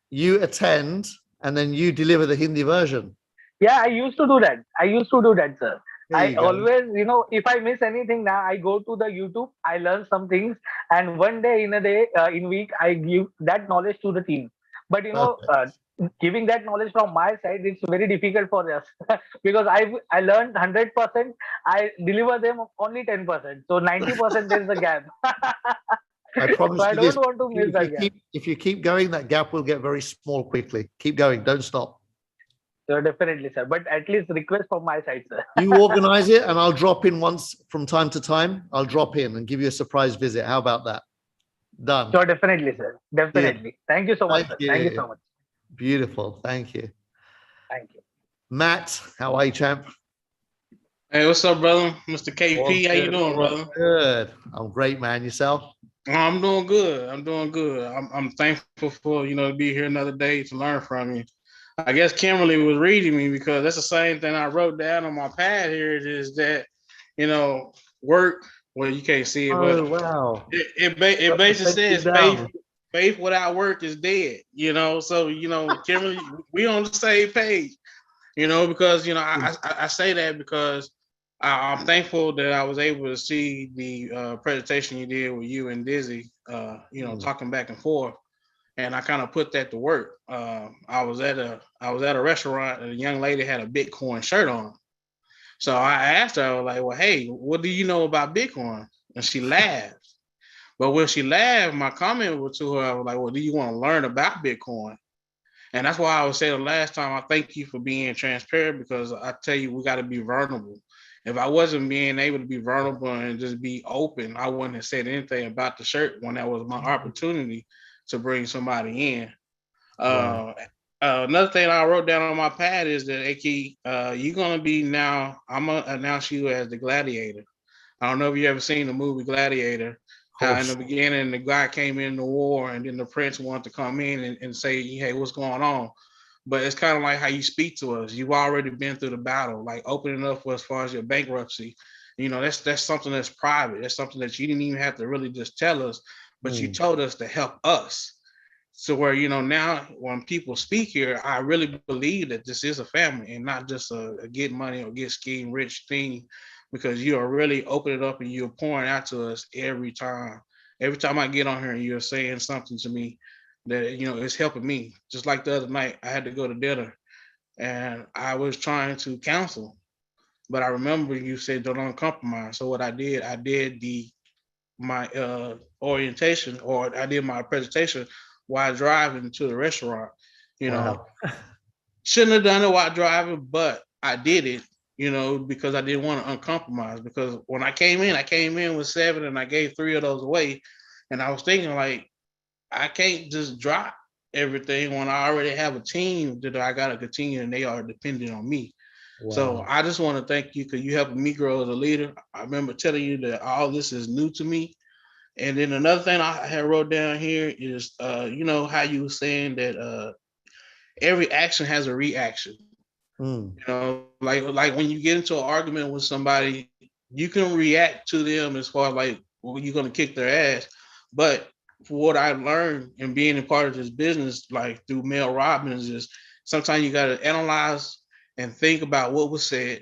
Speaker 2: you attend and then you deliver the Hindi version?
Speaker 14: Yeah, I used to do that. Sir.
Speaker 2: There
Speaker 14: I
Speaker 2: you go.
Speaker 14: always, if I miss anything now, I go to the YouTube, I learn some things, and one day in a day, in week, I give that knowledge to the team. But giving that knowledge from my side, it's very difficult for us because I learned 100%, I deliver them only 10%. So 90% there is a gap.
Speaker 2: I
Speaker 14: So
Speaker 2: promise
Speaker 14: I
Speaker 2: you this.
Speaker 14: don't want to miss that gap.
Speaker 2: If you keep going, that gap will get very small quickly. Keep going. Don't stop.
Speaker 14: So definitely, sir. But at least request from my side, sir.
Speaker 2: You organize it and I'll drop in once from time to time. I'll drop in and give you a surprise visit. How about that? Done.
Speaker 14: Sure, definitely, sir. Definitely. Thank you so much, sir. Thank you so much.
Speaker 2: Beautiful. Thank you.
Speaker 14: Thank you.
Speaker 2: Matt, how are you, champ?
Speaker 15: Hey, what's up, brother? Mr. KP, how you doing, brother?
Speaker 2: Good. I'm great, man. Yourself?
Speaker 15: I'm doing good. I'm thankful for to be here another day to learn from you. I guess Kimberly was reading me because that's the same thing I wrote down on my pad here. It is that work. Well, you can't see it, but
Speaker 2: wow.
Speaker 15: It basically says faith without work is dead. So Kimberly, we on the same page. Because I say that because I'm thankful that I was able to see the presentation you did with you and Dizzy, talking back and forth, and I kind of put that to work. I was at a restaurant and a young lady had a Bitcoin shirt on, so I asked her, I was like, "Well, hey, what do you know about Bitcoin?" And she laughed. But when she laughed, my comment was to her, I was like, "Well, do you want to learn about Bitcoin?" And that's why I was saying the last time, I thank you for being transparent, because I tell you, we got to be vulnerable. If I wasn't being able to be vulnerable and just be open, I wouldn't have said anything about the shirt when that was my opportunity to bring somebody in.
Speaker 2: Wow.
Speaker 15: Another thing I wrote down on my pad is that, Aki, you're going to be now, I'm going to announce you as the gladiator. I don't know if you ever seen the movie Gladiator. How in the beginning, the guy came in the war and then the prince wanted to come in and say, hey, what's going on? But it's kind of like how you speak to us. You've already been through the battle, like opening up as far as your bankruptcy. That's something that's private. That's something that you didn't even have to really just tell us, but you told us to help us. So where, now when people speak here, I really believe that this is a family and not just a get money or get scheme rich thing, because you are really opening up and you're pouring out to us every time. Every time I get on here and you're saying something to me that, it's helping me. Just like the other night, I had to go to dinner and I was trying to counsel, but I remember you said don't compromise. So what I did my orientation, or I did my presentation while driving to the restaurant.
Speaker 2: Wow.
Speaker 15: Shouldn't have done it while driving, but I did it, because I didn't want to uncompromise. Because when I came in with 7 and I gave 3 of those away. And I was thinking, like, I can't just drop everything when I already have a team that I got to continue and they are dependent on me.
Speaker 2: Wow.
Speaker 15: So I just want to thank you because you helping me grow as a leader. I remember telling you that all this is new to me. And then another thing I had wrote down here is, how you were saying that every action has a reaction. Like when you get into an argument with somebody, you can react to them as far as like, well, you're going to kick their ass. But for what I learned in being a part of this business, like through Mel Robbins, is sometimes you got to analyze and think about what was said,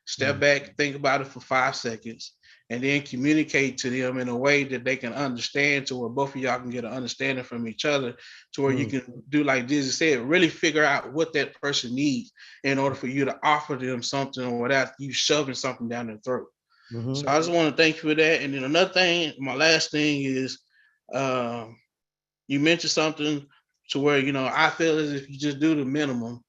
Speaker 15: step back, think about it for 5 seconds, and then communicate to them in a way that they can understand, to where both of y'all can get an understanding from each other, to where you can do like Dizzy said, really figure out what that person needs in order for you to offer them something without you shoving something down their throat. So I just want to thank you for that. And then another thing, my last thing is, you mentioned something to where, I feel as if you just do the minimum,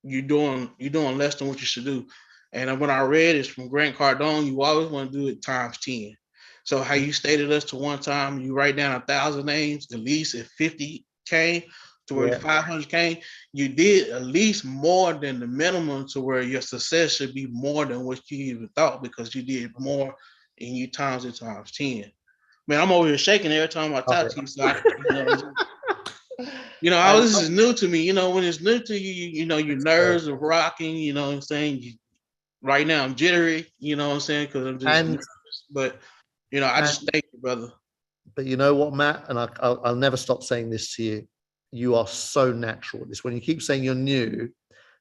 Speaker 15: you're doing less than what you should do. And when I read it's from Grant Cardone, you always want to do it times 10. So how you stated us to one time, you write down 1,000 names, at least if 50 came, to where 500 came, you did at least more than the minimum to where your success should be more than what you even thought, because you did more and you times it times 10. Man, I'm over here shaking every time I talk to you. So all this is new to me. When it's new to you, your nerves are rocking, you know what I'm saying? Right now I'm jittery, you know what I'm saying? Because I'm just nervous. But, I just thank you, brother.
Speaker 2: But you know what, Matt? And I'll never stop saying this to you. You are so natural at this. When you keep saying you're new,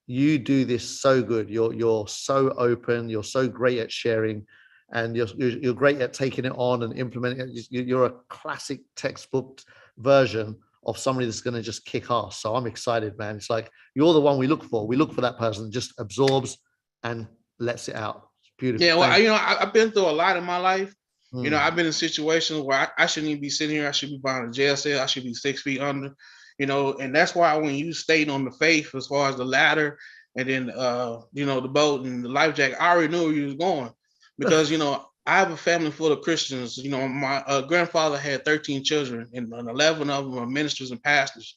Speaker 2: you do this so good. You're so open. You're so great at sharing, and you're great at taking it on and implementing it. You're a classic textbook version of somebody that's going to just kick ass. So I'm excited, man. It's like you're the one we look for. We look for that person that just absorbs and lets it out. It's beautiful.
Speaker 15: Yeah, well, I've been through a lot in my life. I've been in situations where I shouldn't even be sitting here. I should be behind a jail cell. I should be 6 feet under. And that's why when you stayed on the faith as far as the ladder and then the boat and the life jacket, I already knew where you was going, because I have a family full of Christians. My grandfather had 13 children, and 11 of them are ministers and pastors.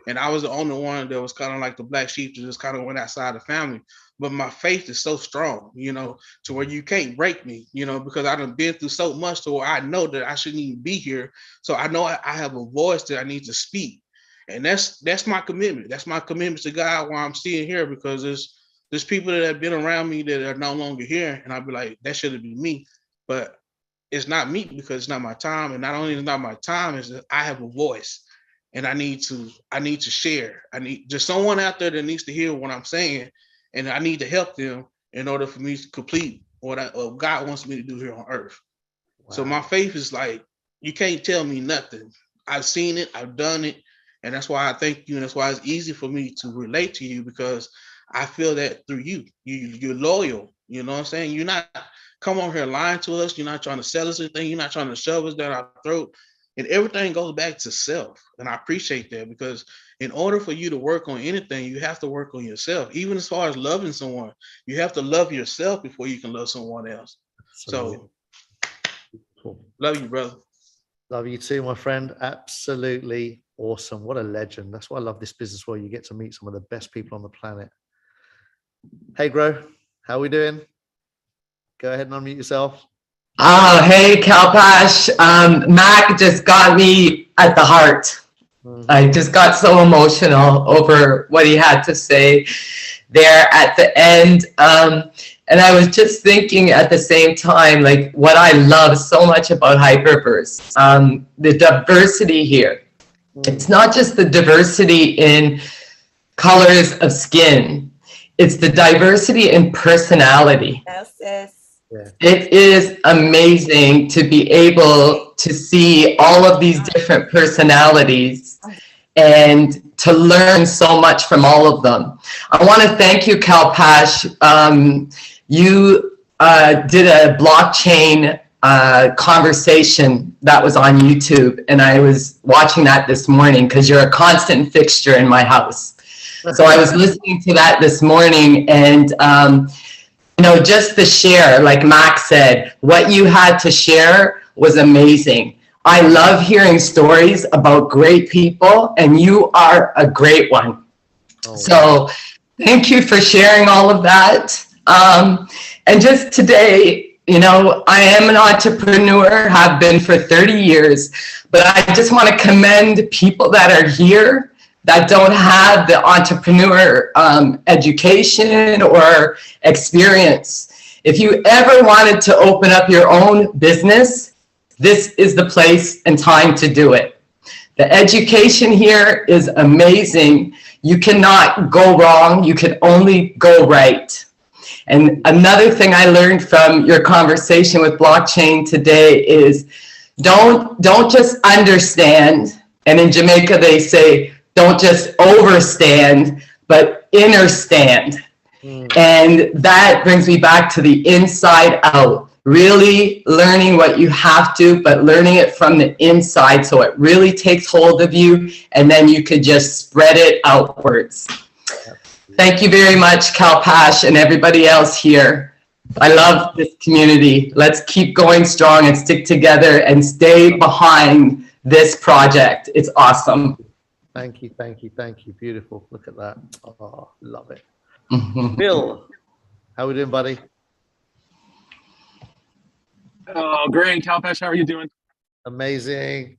Speaker 15: And I was the only one that was kind of like the black sheep that just kind of went outside the family. But my faith is so strong, to where you can't break me, because I done been through so much to where I know that I shouldn't even be here. So I know I have a voice that I need to speak. And that's my commitment. That's my commitment to God while I'm still here, because there's people that have been around me that are no longer here. And I'll be like, that should have been me. But it's not me, because it's not my time. And not only is it not my time, is that I have a voice. And I need to share. I need just someone out there that needs to hear what I'm saying, and I need to help them in order for me to complete what God wants me to do here on earth. Wow. So my faith is like, you can't tell me nothing. I've seen it, I've done it, and that's why I thank you, and that's why it's easy for me to relate to you, because I feel that through you. You're loyal. You know what I'm saying? You're not come on here lying to us. You're not trying to sell us anything. You're not trying to shove us down our throat. And everything goes back to self. And I appreciate that, because in order for you to work on anything, you have to work on yourself. Even as far as loving someone, you have to love yourself before you can love someone else. Absolutely. So cool. Love you, brother.
Speaker 2: Love you too, my friend. Absolutely awesome. What a legend. That's why I love this business world. You get to meet some of the best people on the planet. Hey, Gro, how we doing? Go ahead and unmute yourself.
Speaker 16: Oh, hey, Kalpesh. Mac just got me at the heart. I just got so emotional over what he had to say there at the end. And I was just thinking at the same time, like what I love so much about Hyperverse, the diversity here. It's not just the diversity in colors of skin. It's the diversity in personality.
Speaker 13: Yes.
Speaker 16: It is amazing to be able to see all of these different personalities and to learn so much from all of them. I want to thank you, Kalpesh. You did a blockchain conversation that was on YouTube, and I was watching that this morning because you're a constant fixture in my house. So I was listening to that this morning, and just the share, like Max said, what you had to share was amazing. I love hearing stories about great people, and you are a great one. So thank you for sharing all of that. And just today, I am an entrepreneur, have been for 30 years, but I just want to commend people that are here that don't have the entrepreneur education or experience. If you ever wanted to open up your own business, this is the place and time to do it. The education here is amazing. You cannot go wrong. You can only go right. And another thing I learned from your conversation with blockchain today is don't just understand. And in Jamaica, they say, don't just overstand, but understand. And that brings me back to the inside out, really learning what you have to, but learning it from the inside so it really takes hold of you, and then you could just spread it outwards. Thank you very much, Kalpesh, and everybody else here. I love this community. Let's keep going strong and stick together and stay behind this project. It's awesome.
Speaker 2: Thank you, thank you, thank you. Beautiful. Look at that. Oh, love it. Bill, how we doing, buddy?
Speaker 17: Oh, great. Kalpesh, how are you doing?
Speaker 2: Amazing.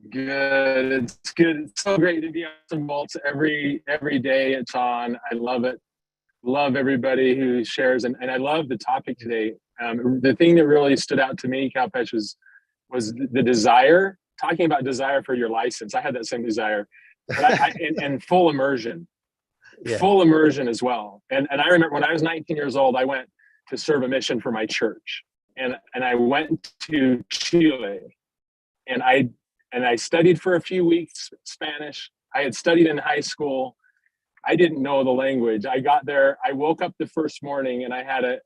Speaker 17: Good. It's good. It's so great to be on some vaults every day. It's on. I love it. Love everybody who shares, and I love the topic today. The thing that really stood out to me, Kalpesh, was the desire. Talking about desire for your license. I had that same desire, but and full immersion, full immersion as well. And I remember when I was 19 years old, I went to serve a mission for my church, and I went to Chile, and I studied for a few weeks Spanish. I had studied in high school. I didn't know the language. I got there. I woke up the first morning, and I had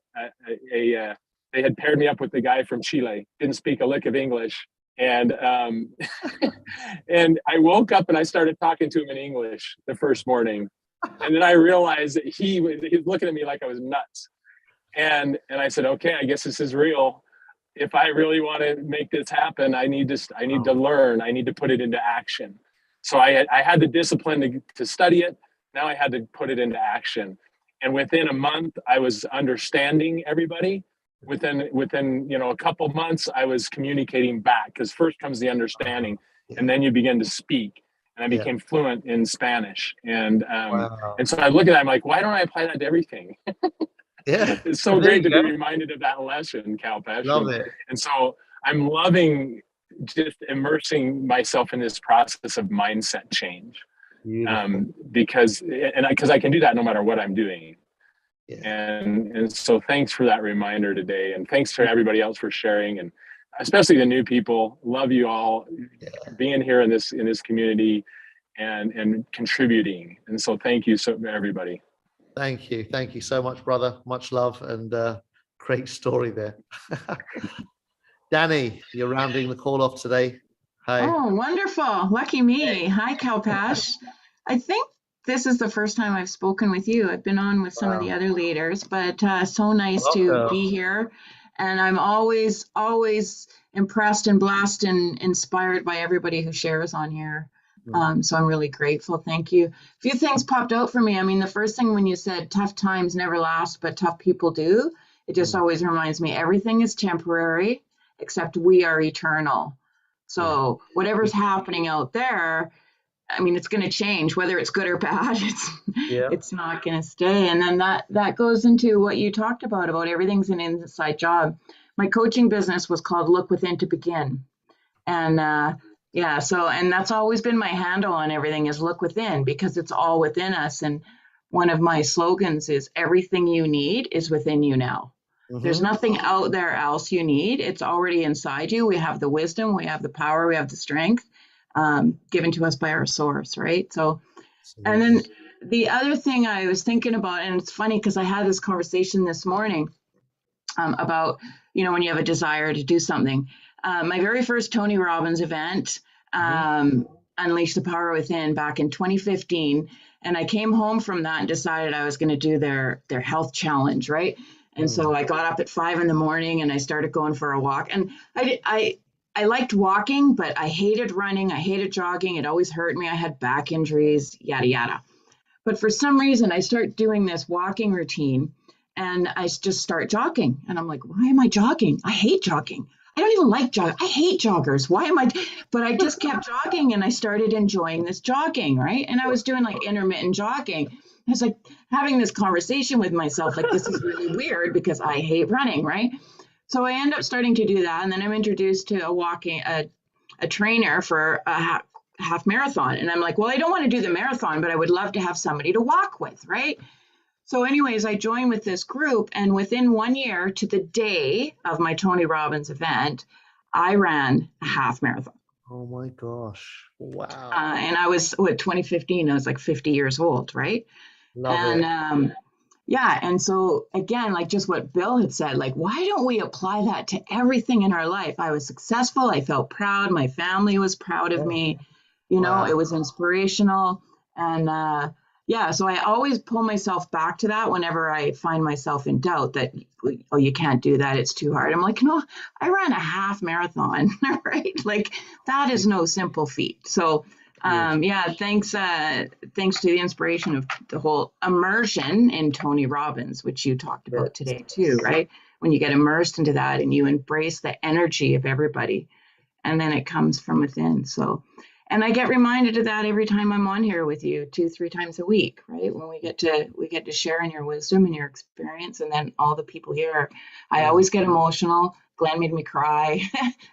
Speaker 17: they had paired me up with the guy from Chile. Didn't speak a lick of English, and and I woke up and I started talking to him in English the first morning, and then I realized that he was looking at me like I was nuts, and I said, okay, I guess this is real. If I really want to make this happen, I need to learn. I need to put it into action. So I had the discipline to study it. Now I had to put it into action. And within a month, I was understanding everybody. Within a couple months, I was communicating back, because first comes the understanding, and then you begin to speak. And I became fluent in Spanish. And and so I look at it, I'm like, why don't I apply that to everything?
Speaker 2: Yeah,
Speaker 17: it's so great to be reminded of that lesson, Kalpesh.
Speaker 2: Love it.
Speaker 17: And so I'm loving just immersing myself in this process of mindset change, because I can do that no matter what I'm doing. And so thanks for that reminder today, and thanks to everybody else for sharing, and especially the new people. Love you all being here in this community and contributing. And so thank you so everybody.
Speaker 2: Thank you so much, brother. Much love, and great story there. Danny, you're rounding the call off today. Hi.
Speaker 18: Oh, wonderful. Lucky me. Hi, Kalpesh. I think this is the first time I've spoken with you. I've been on with some of the other leaders, but so nice to be here. And I'm always impressed and blessed and inspired by everybody who shares on here. So I'm really grateful. Thank you. A few things popped out for me. I mean, the first thing when you said tough times never last, but tough people do, it just always reminds me everything is temporary, except we are eternal. So whatever's happening out there, I mean, it's going to change, whether it's good or bad. It's not going to stay. And then that goes into what you talked about everything's an inside job. My coaching business was called Look Within to Begin. And and that's always been my handle on everything is look within, because it's all within us. And one of my slogans is everything you need is within you now. There's nothing out there else you need. It's already inside you. We have the wisdom, we have the power, we have the strength given to us by our source, right? So, and then the other thing I was thinking about, and it's funny because I had this conversation this morning about, when you have a desire to do something. My very first Tony Robbins event, Unleash the Power Within, back in 2015. And I came home from that and decided I was going to do their health challenge, right? And so I got up at 5 a.m. and I started going for a walk. And I liked walking, but I hated running. I hated jogging. It always hurt me. I had back injuries, yada, yada. But for some reason, I start doing this walking routine and I just start jogging. And I'm like, why am I jogging? I hate jogging. I don't even like jogging. I hate joggers. Why am I? But I just kept jogging and I started enjoying this jogging, right? And I was doing like intermittent jogging. I was like having this conversation with myself, like, this is really weird because I hate running, right? So I end up starting to do that. And then I'm introduced to a trainer for a half marathon. And I'm like, well, I don't want to do the marathon, but I would love to have somebody to walk with, right? So anyways, I joined with this group, and within 1 year to the day of my Tony Robbins event, I ran a half marathon.
Speaker 2: Oh my gosh. Wow.
Speaker 18: And I was, 2015, I was like 50 years old, right?
Speaker 2: Love it.
Speaker 18: And so again, like just what Bill had said, like, why don't we apply that to everything in our life? I was successful. I felt proud. My family was proud of me. It was inspirational. And yeah, so I always pull myself back to that whenever I find myself in doubt that, oh, you can't do that, it's too hard. I'm like, no, I ran a half marathon, right? Like that is no simple feat. So yeah, thanks to the inspiration of the whole immersion in Tony Robbins, which you talked about today too, right? When you get immersed into that and you embrace the energy of everybody, and then it comes from within. So, and I get reminded of that every time I'm on here with you 2-3 times a week, right? When we get to share in your wisdom and your experience, and then all the people here, I always get emotional. Glenn made me cry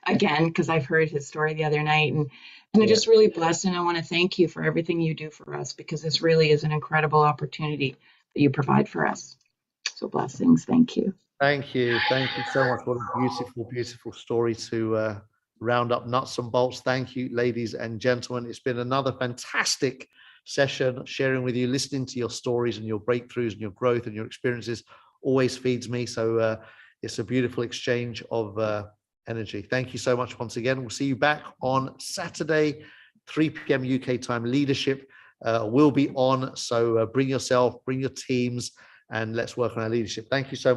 Speaker 18: again, because I've heard his story the other night, and I'm just really blessed. And I want to thank you for everything you do for us, because this really is an incredible opportunity that you provide for us. So blessings. Thank you.
Speaker 2: Thank you. Thank you so much. What a beautiful, beautiful story to round up nuts and bolts. Thank you, ladies and gentlemen. It's been another fantastic session, sharing with you, listening to your stories and your breakthroughs and your growth and your experiences always feeds me. So it's a beautiful exchange of energy. Thank you so much once again. We'll see you back on Saturday, 3 p.m. UK time. Leadership will be on. So bring yourself, bring your teams, and let's work on our leadership. Thank you so much.